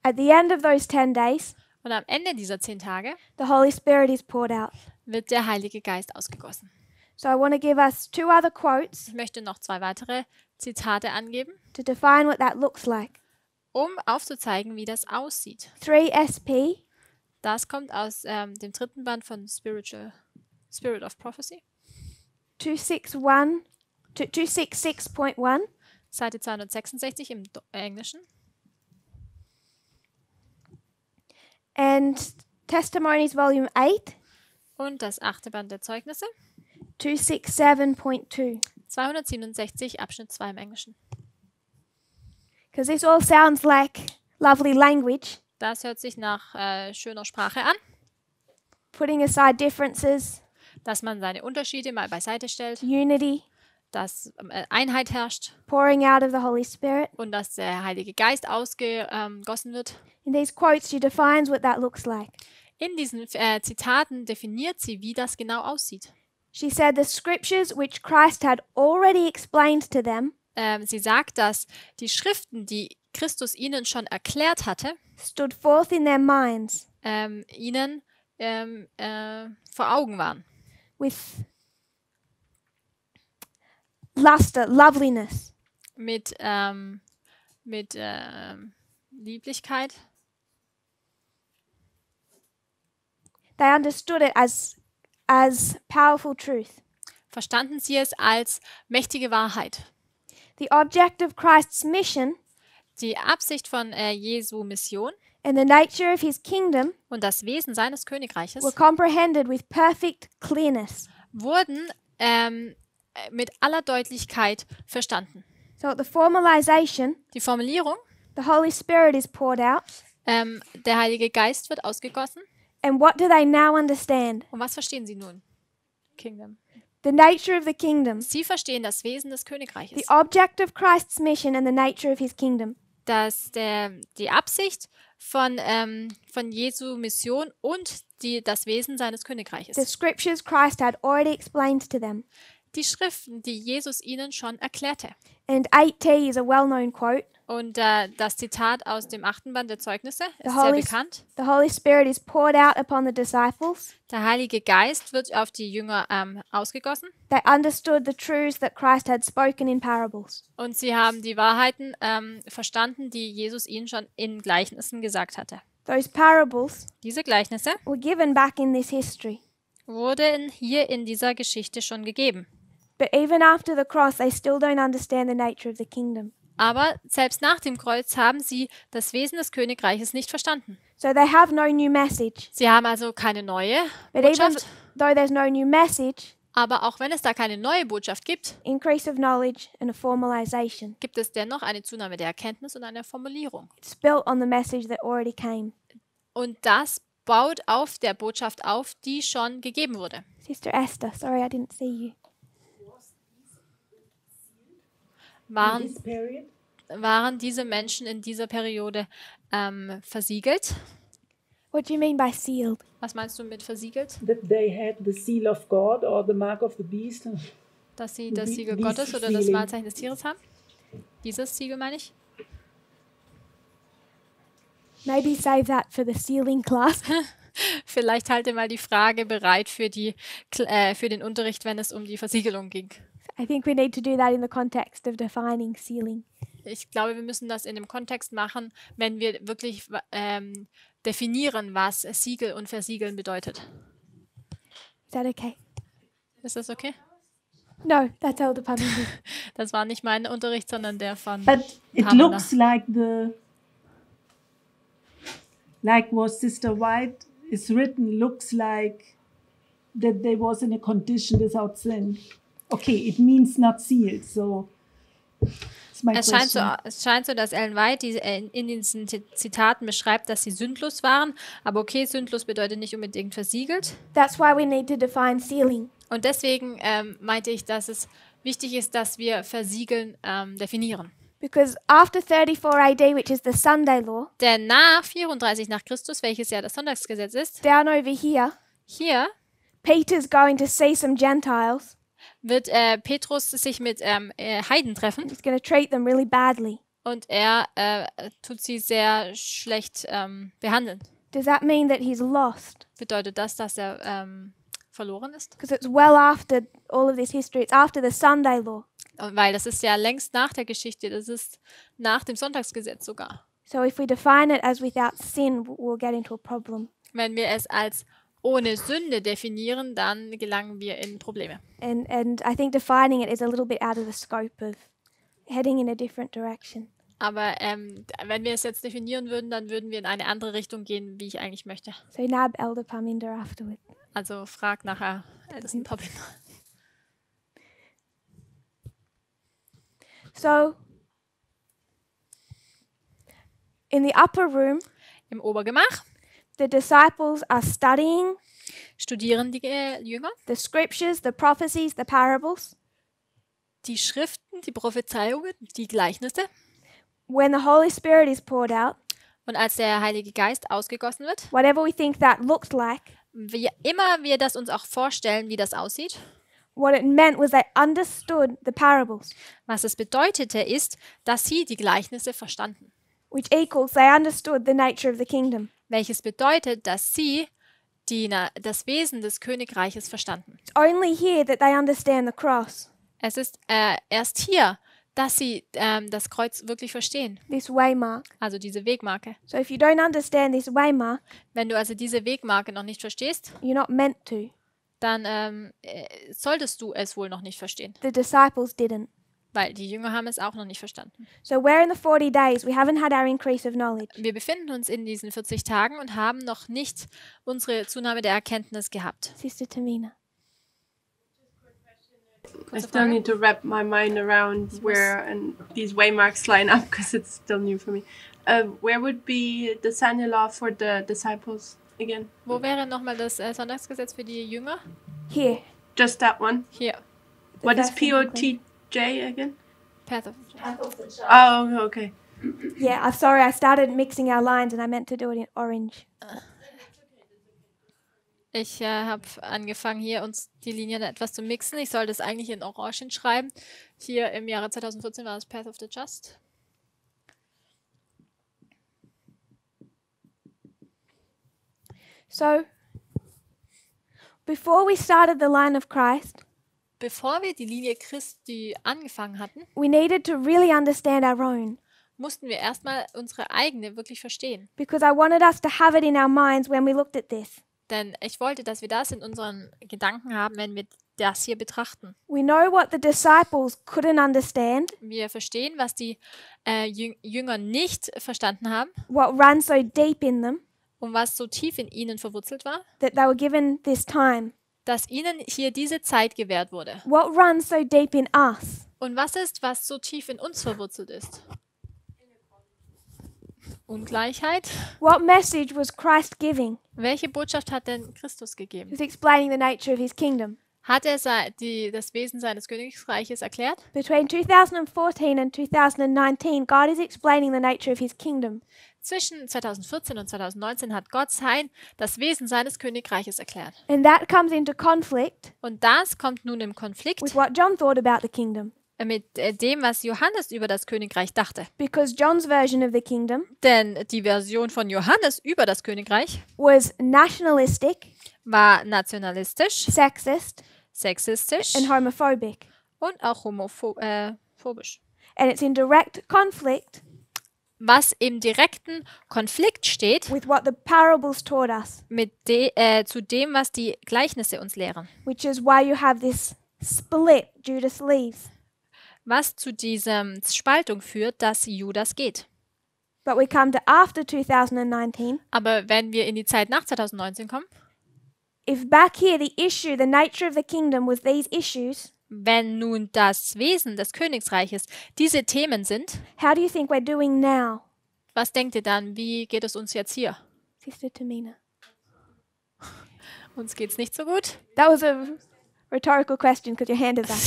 S1: At the end of those 10 days,
S2: Und am Ende dieser 10 Tage
S1: the Holy Spirit is poured out.
S2: wird der Heilige Geist ausgegossen.
S1: So I want to give us two other quotes
S2: Ich möchte noch 2 weitere Zitate angeben,
S1: to define what that looks like.
S2: um aufzuzeigen, wie das aussieht.
S1: 3SP,
S2: Das kommt aus dem 3. Band von Spirit of Prophecy,
S1: 266.1,
S2: Seite 266 im Englischen.
S1: and Testimonies Volume 8,
S2: Und das 8. Band der Zeugnisse,
S1: 267.2.
S2: 267 Abschnitt 2 im Englischen.
S1: Because this all sounds like lovely language,
S2: Das hört sich nach schöner Sprache an,
S1: putting aside differences,
S2: dass man seine Unterschiede mal beiseite stellt,
S1: unity,
S2: dass Einheit herrscht
S1: pouring out of the Holy Spirit.
S2: und dass der Heilige Geist ausgegossen wird.
S1: In these quotes, she defines what that looks like.
S2: In diesen Zitaten definiert sie, wie das genau aussieht.
S1: She said the scriptures which Christ had already explained to them
S2: Sie sagt, dass die Schriften, die Christus ihnen schon erklärt hatte,
S1: stood forth in their minds
S2: ihnen vor Augen waren.
S1: with luster, loveliness,
S2: Mit Lieblichkeit,
S1: They understood it as powerful truth.
S2: verstanden sie es als mächtige Wahrheit.
S1: The object of Christ's mission
S2: Die Absicht von Jesu Mission
S1: and the nature of his kingdom
S2: und das Wesen seines Königreiches
S1: were comprehended with perfect clearness.
S2: wurden mit aller Deutlichkeit verstanden.
S1: So at the formalization,
S2: Die Formulierung,
S1: the Holy Spirit is poured out.
S2: der Heilige Geist wird ausgegossen.
S1: And what do they now understand?
S2: Und was verstehen sie nun? Kingdom.
S1: The nature of the kingdom,
S2: Sie verstehen das Wesen des
S1: the
S2: Königreiches.
S1: object of Christ's mission and the nature of his kingdom.
S2: Die Absicht von Jesu Mission und das Wesen seines
S1: The
S2: Königreiches.
S1: scriptures Christ had already explained to them.
S2: Die Schriften, die Jesus ihnen schon erklärte.
S1: And 8t is a well-known quote.
S2: Und das Zitat aus dem 8. Band der Zeugnisse ist
S1: The
S2: sehr
S1: Holy,
S2: bekannt.
S1: the Holy Spirit is poured out upon the disciples.
S2: Der Heilige Geist wird auf die Jünger ausgegossen
S1: They understood the truths that Christ had spoken in parables.
S2: und sie haben die Wahrheiten verstanden, die Jesus ihnen schon in Gleichnissen gesagt hatte.
S1: Those parables
S2: Diese Gleichnisse
S1: were given back in this history.
S2: wurden hier in dieser Geschichte schon gegeben.
S1: But even after the cross, they still don't understand the nature of the kingdom.
S2: Aber selbst nach dem Kreuz haben sie das Wesen des Königreiches nicht verstanden.
S1: So they have no new message.
S2: Sie haben also keine neue
S1: But even
S2: Botschaft.
S1: though there's no new message,
S2: Aber auch wenn es da keine neue Botschaft gibt,
S1: increase of knowledge and a formalization.
S2: gibt es dennoch eine Zunahme der Erkenntnis und einer Formulierung.
S1: It's built on the message that already came.
S2: Und das baut auf der Botschaft auf, die schon gegeben wurde.
S1: Sister Esther, sorry I didn't see you.
S2: Waren diese Menschen in dieser Periode versiegelt?
S1: What do you mean by sealed?
S2: Was meinst du mit versiegelt?
S4: That they had the seal of God or the mark of the beast.
S2: Dass sie das Siegel
S4: Dieses
S2: Gottes oder das
S4: Sealing.
S2: Wahrzeichen des Tieres haben? Dieses Siegel meine ich?
S1: Maybe save that for the sealing class.
S2: Vielleicht halte mal die Frage bereit für den Unterricht, wenn es um die Versiegelung ging.
S1: I think we need to do that in the context of defining sealing.
S2: Ich glaube, wir müssen das in dem Kontext machen, wenn wir wirklich definieren, was Siegel und Versiegeln bedeutet.
S1: Is that okay?
S2: Ist das okay?
S1: No, that's Elder Pamela.
S2: Das war nicht mein Unterricht, sondern der von
S8: But it
S2: Pamela.
S8: looks like what Sister White is written looks like that they was in a condition without sin. Okay, it means not sealed, so it's my
S2: Es scheint so, dass Ellen White in diesen Zitaten beschreibt, dass sie sündlos waren. Aber okay, sündlos bedeutet nicht unbedingt versiegelt.
S1: That's why we need to define sealing.
S2: Und deswegen meinte ich, dass es wichtig ist, dass wir Versiegeln definieren.
S1: Because after 34 AD, which is the Sunday law,
S2: Denn nach 34 nach Christus, welches ja das Sonntagsgesetz ist,
S1: down over here,
S2: hier
S1: Peter's going to see some Gentiles.
S2: wird Petrus sich mit Heiden treffen
S1: He's going to treat them really badly.
S2: und er tut sie sehr schlecht behandeln.
S1: Does that mean that he's lost?
S2: Bedeutet das, dass er verloren ist?
S1: Because it's well after all of this history. It's after the Sunday law.
S2: Weil das ist ja längst nach der Geschichte, das ist nach dem Sonntagsgesetz sogar.
S1: So if we define it as without sin, we'll get into a problem.
S2: Wenn wir es als ohne Sünde definieren, dann gelangen wir in Probleme.
S1: And I think defining it is a little bit out of the scope of heading in a different direction.
S2: Aber wenn wir es jetzt definieren würden, dann würden wir in eine andere Richtung gehen, wie ich eigentlich möchte.
S1: So nab Elder Paminda afterward.
S2: Also frag nachher Ältesten Pappin.
S1: So in the upper room,
S2: Im Obergemach
S1: the disciples are studying
S2: studieren die Jünger
S1: the scriptures, the prophecies, the parables.
S2: die Schriften, die Prophezeiungen, die Gleichnisse.
S1: When the Holy Spirit is poured out,
S2: Und als der Heilige Geist ausgegossen wird,
S1: whatever we think that looks like,
S2: wie immer wir das uns auch vorstellen, wie das aussieht,
S1: what it meant was they understood the parables,
S2: was es bedeutete, ist, dass sie die Gleichnisse verstanden.
S1: which equals they understood the nature of the kingdom.
S2: Welches bedeutet, dass sie das Wesen des Königreiches verstanden.
S1: It's only here that they understand the cross.
S2: Es ist erst hier, dass sie das Kreuz wirklich verstehen.
S1: this waymark.
S2: Also diese Wegmarke.
S1: So if you don't understand this waymark,
S2: Wenn du also diese Wegmarke noch nicht verstehst,
S1: you're not meant to.
S2: dann solltest du es wohl noch nicht verstehen.
S1: The disciples didn't.
S2: Weil die Jünger haben es auch noch nicht verstanden.
S1: So we're in the 40 days. We haven't had our increase of knowledge.
S2: Wir befinden uns in diesen 40 Tagen und haben noch nicht unsere Zunahme der Erkenntnis gehabt.
S1: Sister Tamina.
S5: I still need to wrap my mind around where and these waymarks line up because it's still new for me. Where would be the son-in-law for the disciples again?
S2: Wo wäre nochmal das Sonntagsgesetz für die Jünger?
S1: Here.
S5: Just that one.
S2: Hier.
S5: What is
S1: first thing I'm
S5: POTJ again?
S2: Path of
S5: Oh, okay.
S1: Yeah, I'm sorry. I started mixing our lines and I meant to do it in orange.
S2: Ich habe angefangen, hier uns die Linien etwas zu mixen. Ich sollte es eigentlich in Orange schreiben. Hier im Jahre 2014 war es Path of the Just.
S1: So, before we started the line of Christ,
S2: Bevor wir die Linie Christi angefangen hatten,
S1: we needed to really understand our own,
S2: mussten wir erstmal unsere eigene wirklich verstehen.
S1: because I wanted us to have it in our minds when we looked at this.
S2: Denn ich wollte, dass wir das in unseren Gedanken haben, wenn wir das hier betrachten.
S1: We know what the disciples couldn't understand,
S2: Wir verstehen, was die Jünger nicht verstanden haben
S1: what ran so deep in them,
S2: und was so tief in ihnen verwurzelt war,
S1: that they were given this time.
S2: dass ihnen hier diese Zeit gewährt wurde.
S1: What runs so deep in us?
S2: Und was ist, was so tief in uns verwurzelt ist? Ungleichheit.
S1: What message was Christ giving?
S2: Welche Botschaft hat denn Christus
S1: He
S2: gegeben?
S1: was explaining the nature of his kingdom.
S2: Hat er das Wesen seines Königreiches erklärt?
S1: Between 2014 and 2019, God is explaining the nature of his kingdom.
S2: Zwischen 2014 und 2019 hat Gott das Wesen seines Königreiches erklärt.
S1: And that comes into conflict
S2: Und das kommt nun im Konflikt
S1: with what John thought about the kingdom.
S2: mit dem, was Johannes über das Königreich dachte.
S1: Because John's version of the kingdom
S2: Denn die Version von Johannes über das Königreich
S1: was nationalistic,
S2: war nationalistisch,
S1: sexist,
S2: sexistisch
S1: and homophobic.
S2: und auch homophobisch.
S1: And it's in direct conflict
S2: Was im direkten Konflikt steht
S1: with what the parables taught us,
S2: zu dem, was die Gleichnisse uns lehren.
S1: which is why you have this split, Judas leaves.
S2: Was zu diesem Spaltung führt, dass Judas geht.
S1: But we come to after 2019.
S2: Aber wenn wir in die Zeit nach 2019 kommen,
S1: If back here the issue, the nature of the kingdom was these issues,
S2: wenn nun das Wesen des Königreiches diese Themen sind,
S1: how do you think we're doing now,
S2: was denkt ihr dann, wie geht es uns jetzt hier?
S1: Sister Tamina?
S2: Uns geht's nicht so gut.
S1: That was a rhetorical question because your hand is up.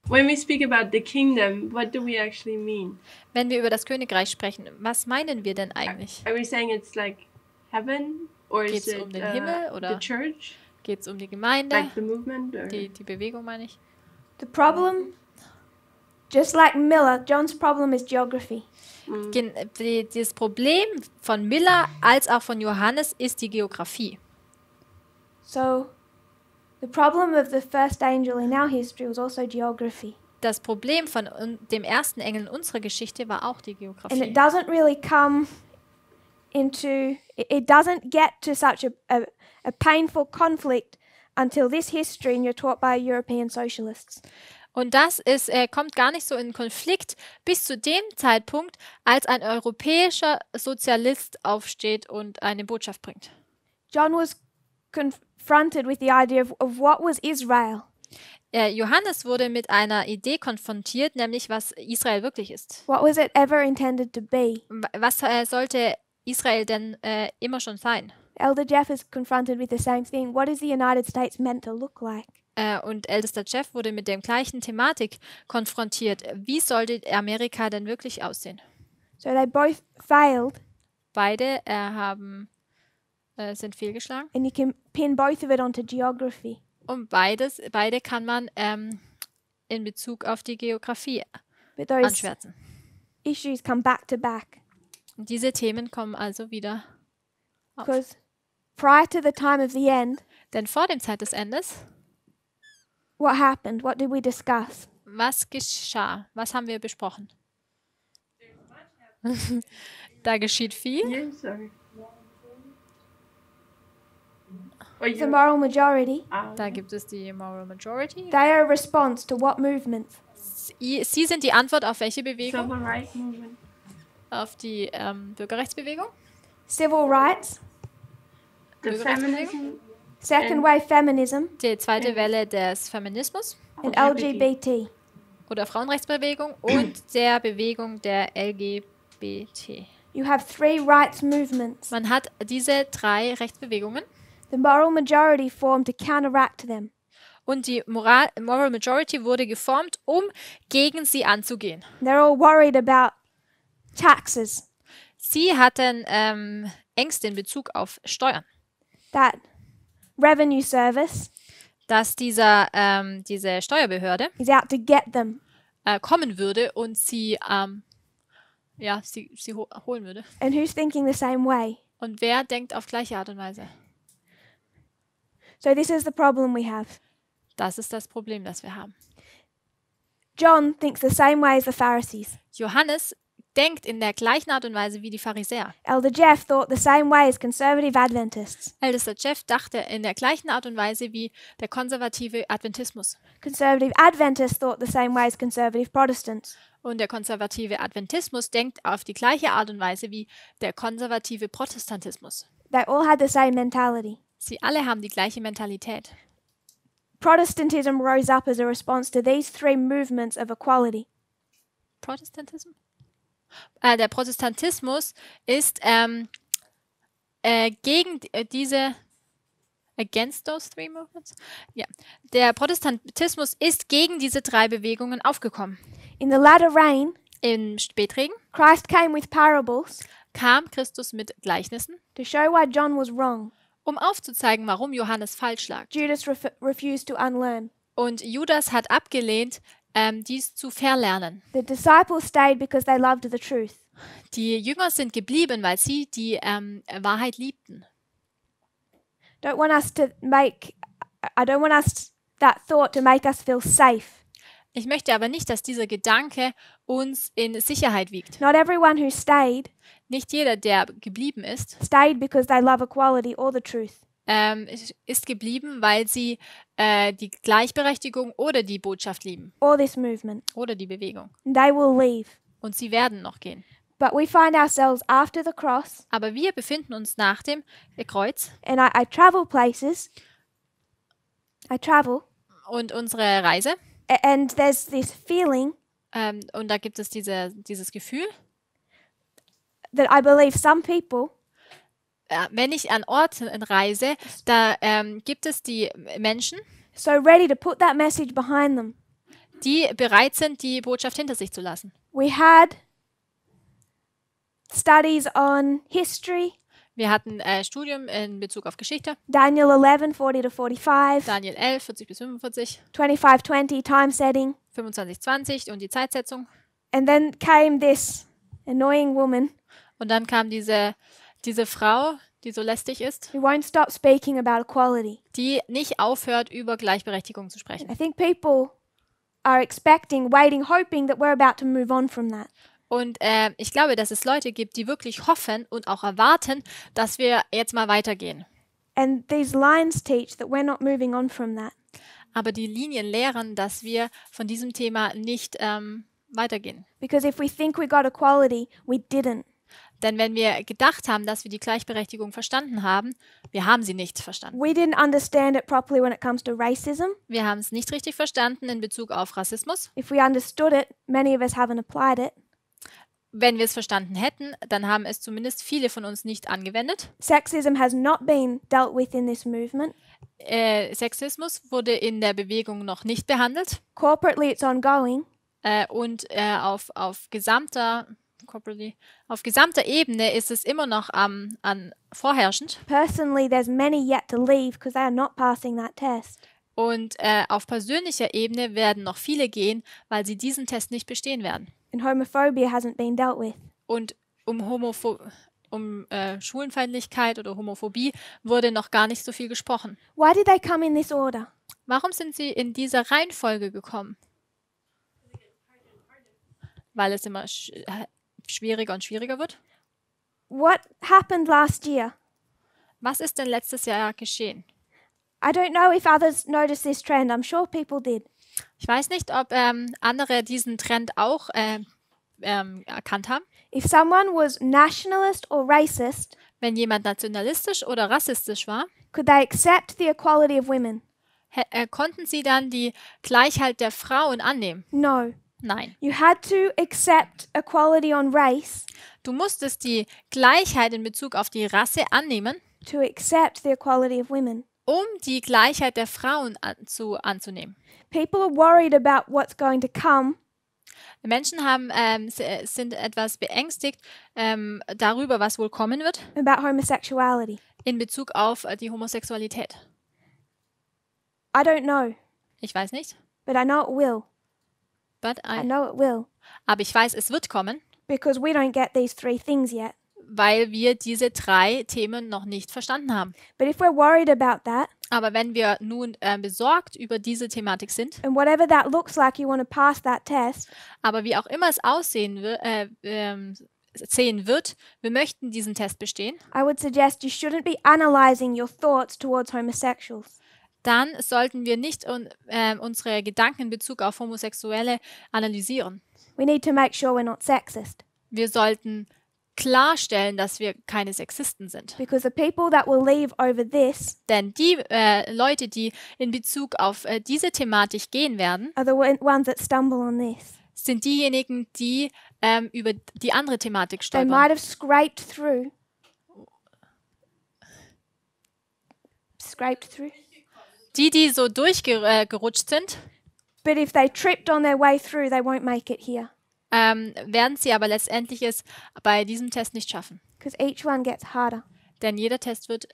S5: When we speak about the kingdom, what do we actually mean?
S2: Wenn wir über das Königreich sprechen, was meinen wir denn eigentlich?
S5: Are we saying it's like heaven, or is
S2: Geht's
S5: it
S2: um den Himmel,
S5: the
S2: oder?
S5: church,
S2: Geht es um die Gemeinde,
S5: like the movement? Or?
S2: die Bewegung meine ich?
S1: The problem, just like Miller, John's problem is geography.
S2: Das Problem von Miller als auch von Johannes ist die Geografie.
S1: So, the problem of the first angel in our history was also geography.
S2: Das Problem von dem ersten Engel in unserer Geschichte war auch die
S1: And
S2: Geografie.
S1: it doesn't really come into, it doesn't get to such a painful conflict until this history and you're taught by European socialists.
S2: Und das kommt gar nicht so in Konflikt bis zu dem Zeitpunkt, als ein europäischer Sozialist aufsteht und eine Botschaft bringt.
S1: John was confronted with the idea of what was Israel.
S2: Johannes wurde mit einer Idee konfrontiert, nämlich was Israel wirklich ist.
S1: What was it ever intended to be?
S2: Was sollte Israel denn immer schon sein?
S1: Elder Jeff is confronted with the same thing. What is the United States meant to look like?
S2: Und ältester Jeff wurde mit der gleichen Thematik konfrontiert. Wie sollte Amerika denn wirklich aussehen?
S1: So they both failed,
S2: Beide sind fehlgeschlagen.
S1: and you can pin both of it onto geography.
S2: Und beide kann man in Bezug auf die Geografie
S1: But those
S2: anschwärzen.
S1: issues come back to back.
S2: Und diese Themen kommen also wieder auf.
S1: Because prior to the time of the end,
S2: Denn vor dem Zeit des Endes
S1: What happened? What did we discuss?
S2: Was geschah? Was haben wir besprochen? Da geschieht viel.
S5: Yeah, sorry. Oh,
S1: The moral majority,
S2: Da gibt es die Moral Majority.
S1: they are a response to what movements?
S2: Sie sind die Antwort auf welche Bewegung?
S5: Civil rights movement.
S2: Auf die Bürgerrechtsbewegung?
S1: Civil rights,
S5: The feminism.
S1: second wave feminism,
S2: Die zweite Welle des Feminismus
S1: and LGBT.
S2: oder Frauenrechtsbewegung und der Bewegung der LGBT.
S1: You have 3 rights movements.
S2: Man hat diese 3 Rechtsbewegungen
S1: The moral majority formed to counteract them.
S2: und die Moral Majority wurde geformt, um gegen sie anzugehen.
S1: They're all worried about taxes,
S2: Sie hatten Ängste in Bezug auf Steuern,
S1: that revenue service
S2: dass diese Steuerbehörde
S1: is out to get them.
S2: kommen würde und sie holen würde.
S1: And who's thinking the same way?
S2: Und wer denkt auf gleiche Art und Weise?
S1: So this is the problem we have.
S2: Das ist das Problem, das wir haben.
S1: John thinks the same way as the Pharisees.
S2: Johannes denkt in der gleichen Art und Weise wie die Pharisäer.
S1: Elder Jeff thought the same way as conservative Adventists.
S2: Ältester Jeff dachte in der gleichen Art und Weise wie der konservative Adventismus.
S1: Conservative Adventists thought the same way as conservative Protestants.
S2: Und der konservative Adventismus denkt auf die gleiche Art und Weise wie der konservative Protestantismus.
S1: They all had the same mentality.
S2: Sie alle haben die gleiche Mentalität.
S1: Protestantism rose up as a response to these 3 movements of equality.
S2: Protestantism? Der Protestantismus ist gegen diese against those 3 movements? Ja. Der Protestantismus ist gegen diese 3 Bewegungen aufgekommen.
S1: In the latter rain,
S2: Im Spätregen
S1: Christ came with parables
S2: kam Christus mit Gleichnissen,
S1: to show why John was wrong.
S2: um aufzuzeigen, warum Johannes falsch lag.
S1: Judas refused to unlearn.
S2: Und Judas hat abgelehnt, dies zu verlernen.
S1: The disciples stayed because they loved the truth.
S2: Die Jünger sind geblieben, weil sie die Wahrheit liebten.
S1: I don't want us that thought to make us feel safe.
S2: Ich möchte aber nicht, dass dieser Gedanke uns in Sicherheit wiegt.
S1: Not everyone who stayed
S2: Nicht jeder, der geblieben ist,
S1: stayed because they love equality or the truth.
S2: ist geblieben, weil sie die Gleichberechtigung oder die Botschaft lieben
S1: Or this movement.
S2: oder die Bewegung.
S1: They will leave.
S2: Und sie werden noch gehen.
S1: But we find ourselves after the cross,
S2: Aber wir befinden uns nach dem Kreuz
S1: and I travel places. I travel,
S2: und unsere Reise.
S1: and there's this feeling
S2: Und da gibt es dieses Gefühl,
S1: that I believe some people
S2: wenn ich an Orten reise, da gibt es die Menschen,
S1: so ready to put that message behind them.
S2: die bereit sind, die Botschaft hinter sich zu lassen.
S1: We had studies on history,
S2: Wir hatten Studium in Bezug auf Geschichte,
S1: Daniel 11, 40 to 45,
S2: Daniel 11, 40 bis 45,
S1: 25, 20, time setting.
S2: 25, 20 und die Zeitsetzung.
S1: And then came this annoying woman
S2: Und dann kam diese Frau, die so lästig ist,
S1: who won't stop speaking about equality.
S2: die nicht aufhört, über Gleichberechtigung zu sprechen.
S1: I think people are expecting, waiting, hoping that we're about to move on from that.
S2: Und ich glaube, dass es Leute gibt, die wirklich hoffen und auch erwarten, dass wir jetzt mal weitergehen.
S1: And these lines teach that we're not moving on from that.
S2: Aber die Linien lehren, dass wir von diesem Thema nicht weitergehen.
S1: Because if we think we got equality, we didn't.
S2: Denn wenn wir gedacht haben, dass wir die Gleichberechtigung verstanden haben, wir haben sie nicht verstanden.
S1: We didn't understand it properly when it comes to racism.
S2: Wir haben es nicht richtig verstanden in Bezug auf Rassismus.
S1: If we understood it, many of us haven't applied it.
S2: Wenn wir es verstanden hätten, dann haben es zumindest viele von uns nicht angewendet.
S1: Sexism has not been dealt with in this movement.
S2: Sexismus wurde in der Bewegung noch nicht behandelt.
S1: Corporately, it's ongoing.
S2: Und auf gesamter Ebene ist es immer noch vorherrschend.
S1: Personally, there's many yet to leave because they are not passing that test.
S2: Und auf persönlicher Ebene werden noch viele gehen, weil sie diesen Test nicht bestehen werden.
S1: And homophobia hasn't been dealt with.
S2: Und um Schwulenfeindlichkeit oder Homophobie wurde noch gar nicht so viel gesprochen.
S1: Why did they come in this order?
S2: Warum sind sie in dieser Reihenfolge gekommen? Weil es immer schwieriger und schwieriger wird.
S1: What happened last year?
S2: Was ist denn letztes Jahr geschehen?
S1: I don't know if others noticed this trend. I'm sure people did.
S2: Ich weiß nicht, ob andere diesen Trend auch erkannt haben.
S1: If someone was nationalist or racist,
S2: Wenn jemand nationalistisch oder rassistisch war,
S1: could they accept the equality of women?
S2: konnten sie dann die Gleichheit der Frauen annehmen?
S1: No.
S2: Nein.
S1: You had to accept equality on race
S2: Du musstest die Gleichheit in Bezug auf die Rasse annehmen,
S1: to accept the equality of women.
S2: um die Gleichheit der Frauen anzunehmen.
S1: People are worried about what's going to come
S2: Menschen sind etwas beängstigt darüber, was wohl kommen wird,
S1: about homosexuality.
S2: in Bezug auf die Homosexualität.
S1: I don't know,
S2: Ich weiß nicht,
S1: but I know it will.
S2: but
S1: I know it will
S2: aber ich weiß, es wird kommen,
S1: because we don't get these three things yet.
S2: weil wir diese 3 Themen noch nicht verstanden haben.
S1: But if we're worried about that,
S2: Aber wenn wir nun besorgt über diese Thematik sind,
S1: and whatever that looks like, you want to pass that test,
S2: aber wie auch immer es aussehen sehen wird, wir möchten diesen Test bestehen,
S1: I would suggest you shouldn't be analyzing your thoughts towards homosexuals.
S2: dann sollten wir nicht unsere Gedanken in Bezug auf Homosexuelle analysieren.
S1: We need to make sure we're not sexist,
S2: Wir sollten klarstellen, dass wir keine Sexisten sind.
S1: because the people that will leave over this
S2: Denn die Leute, die in Bezug auf diese Thematik gehen werden,
S1: are the ones that stumble on this.
S2: sind diejenigen, die über die andere Thematik
S1: They
S2: stolpern.
S1: might have scraped through.
S2: Die so durchgerutscht sind,
S1: But if they tripped on their way through, they won't make it here,
S2: werden sie aber letztendlich es bei diesem Test nicht schaffen.
S1: because each one gets harder.
S2: Denn jeder Test wird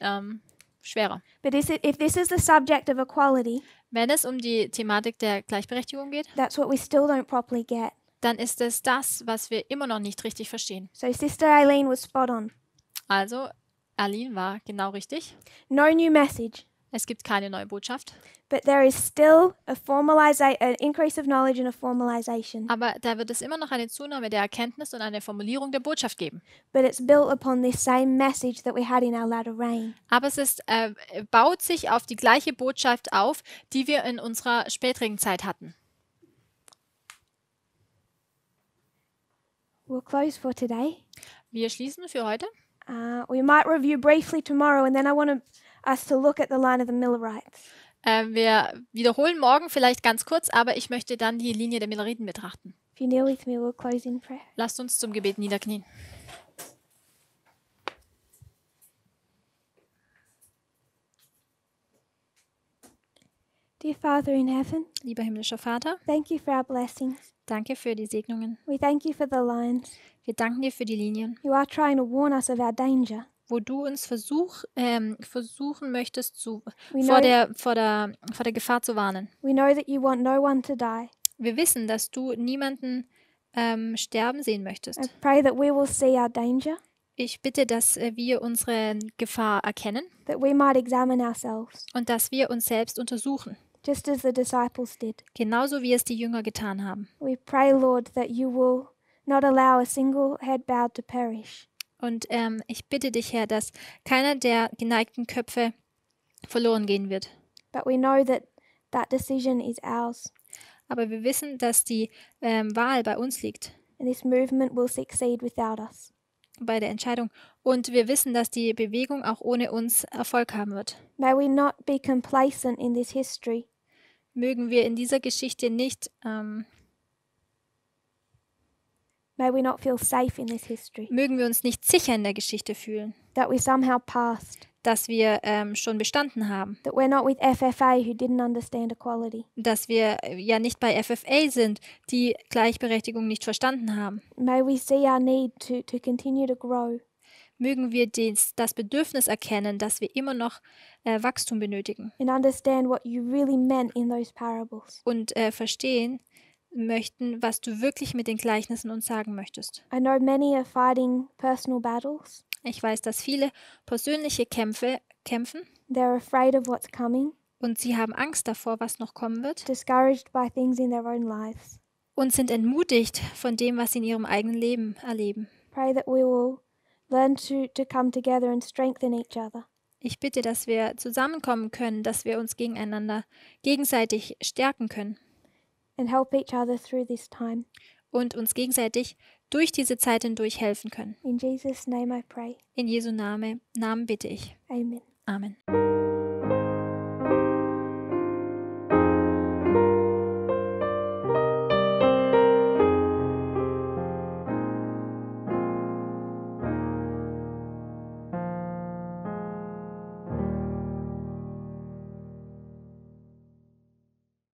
S2: schwerer.
S1: But if this is the subject of equality,
S2: Wenn es um die Thematik der Gleichberechtigung geht,
S1: that's what we still don't properly get.
S2: dann ist es das, was wir immer noch nicht richtig verstehen.
S1: So Sister Aileen was spot on.
S2: Also, Aline war genau richtig.
S1: No new message,
S2: Es gibt keine neue Botschaft,
S1: but there is still an increase of knowledge and a formalization.
S2: aber da wird es immer noch eine Zunahme der Erkenntnis und eine Formulierung der Botschaft geben.
S1: But it's built upon this same message that we had in our latter rain.
S2: Aber es baut sich auf die gleiche Botschaft auf, die wir in unserer späteren Zeit hatten.
S1: We'll close for today.
S2: Wir schließen für heute.
S1: We might review briefly tomorrow, and then I want us to look at the line of the Millerites.
S2: Wir wiederholen morgen vielleicht ganz kurz, aber ich möchte dann die Linie der Milleriten betrachten.
S1: If you kneel with me, we'll close in prayer.
S2: Lasst uns zum Gebet niederknien.
S1: Dear Father in heaven,
S2: Lieber himmlischer Vater,
S1: thank you for our blessings.
S2: danke für die Segnungen.
S1: We thank you for the lines.
S2: Wir danken dir für die Linien,
S1: You are trying to warn us of our danger.
S2: wo du uns versuchen möchtest,
S1: We
S2: vor
S1: know,
S2: der Gefahr zu warnen.
S1: we know that you want no one to die.
S2: Wir wissen, dass du niemanden sterben sehen möchtest.
S1: I pray that we will see our danger,
S2: Ich bitte, dass wir unsere Gefahr erkennen
S1: that we might examine ourselves,
S2: und dass wir uns selbst untersuchen,
S1: just as the disciples did.
S2: genauso wie es die Jünger getan haben.
S1: We pray, Lord, that you will not allow a single head bowed to perish.
S2: Und ich bitte dich, Herr, dass keiner der geneigten Köpfe verloren gehen wird.
S1: But we know that that decision is ours,
S2: Aber wir wissen, dass die Wahl bei uns liegt,
S1: and this movement will succeed without us.
S2: bei der Entscheidung. Und wir wissen, dass die Bewegung auch ohne uns Erfolg haben wird.
S1: May we not be complacent in this history,
S2: Mögen wir in dieser Geschichte nicht,
S1: may we not feel safe in this history,
S2: mögen wir uns nicht sicher in der Geschichte fühlen,
S1: that we somehow passed,
S2: dass wir schon bestanden haben,
S1: that we're not with FFA who didn't understand equality.
S2: dass wir ja nicht bei FFA sind, die Gleichberechtigung nicht verstanden haben.
S1: May we see our need to continue to grow,
S2: Mögen wir das Bedürfnis erkennen, dass wir immer noch Wachstum benötigen
S1: and understand what you really meant in those parables.
S2: und verstehen möchten, was du wirklich mit den Gleichnissen uns sagen möchtest.
S1: I know many are fighting personal battles.
S2: Ich weiß, dass viele persönliche Kämpfen,
S1: They're afraid of what's coming.
S2: Und sie haben Angst davor, was noch kommen wird.
S1: discouraged by things in their own lives.
S2: Und sind entmutigt von dem, was sie in ihrem eigenen Leben erleben.
S1: Pray that we will learn to come together and strengthen each other.
S2: Ich bitte, dass wir zusammenkommen können, dass wir uns gegeneinander gegenseitig stärken können
S1: And help each other through this time.
S2: und uns gegenseitig durch diese Zeit hindurch helfen können.
S1: In Jesus' name I pray.
S2: In Jesu Namen bitte ich.
S1: Amen.
S2: Amen.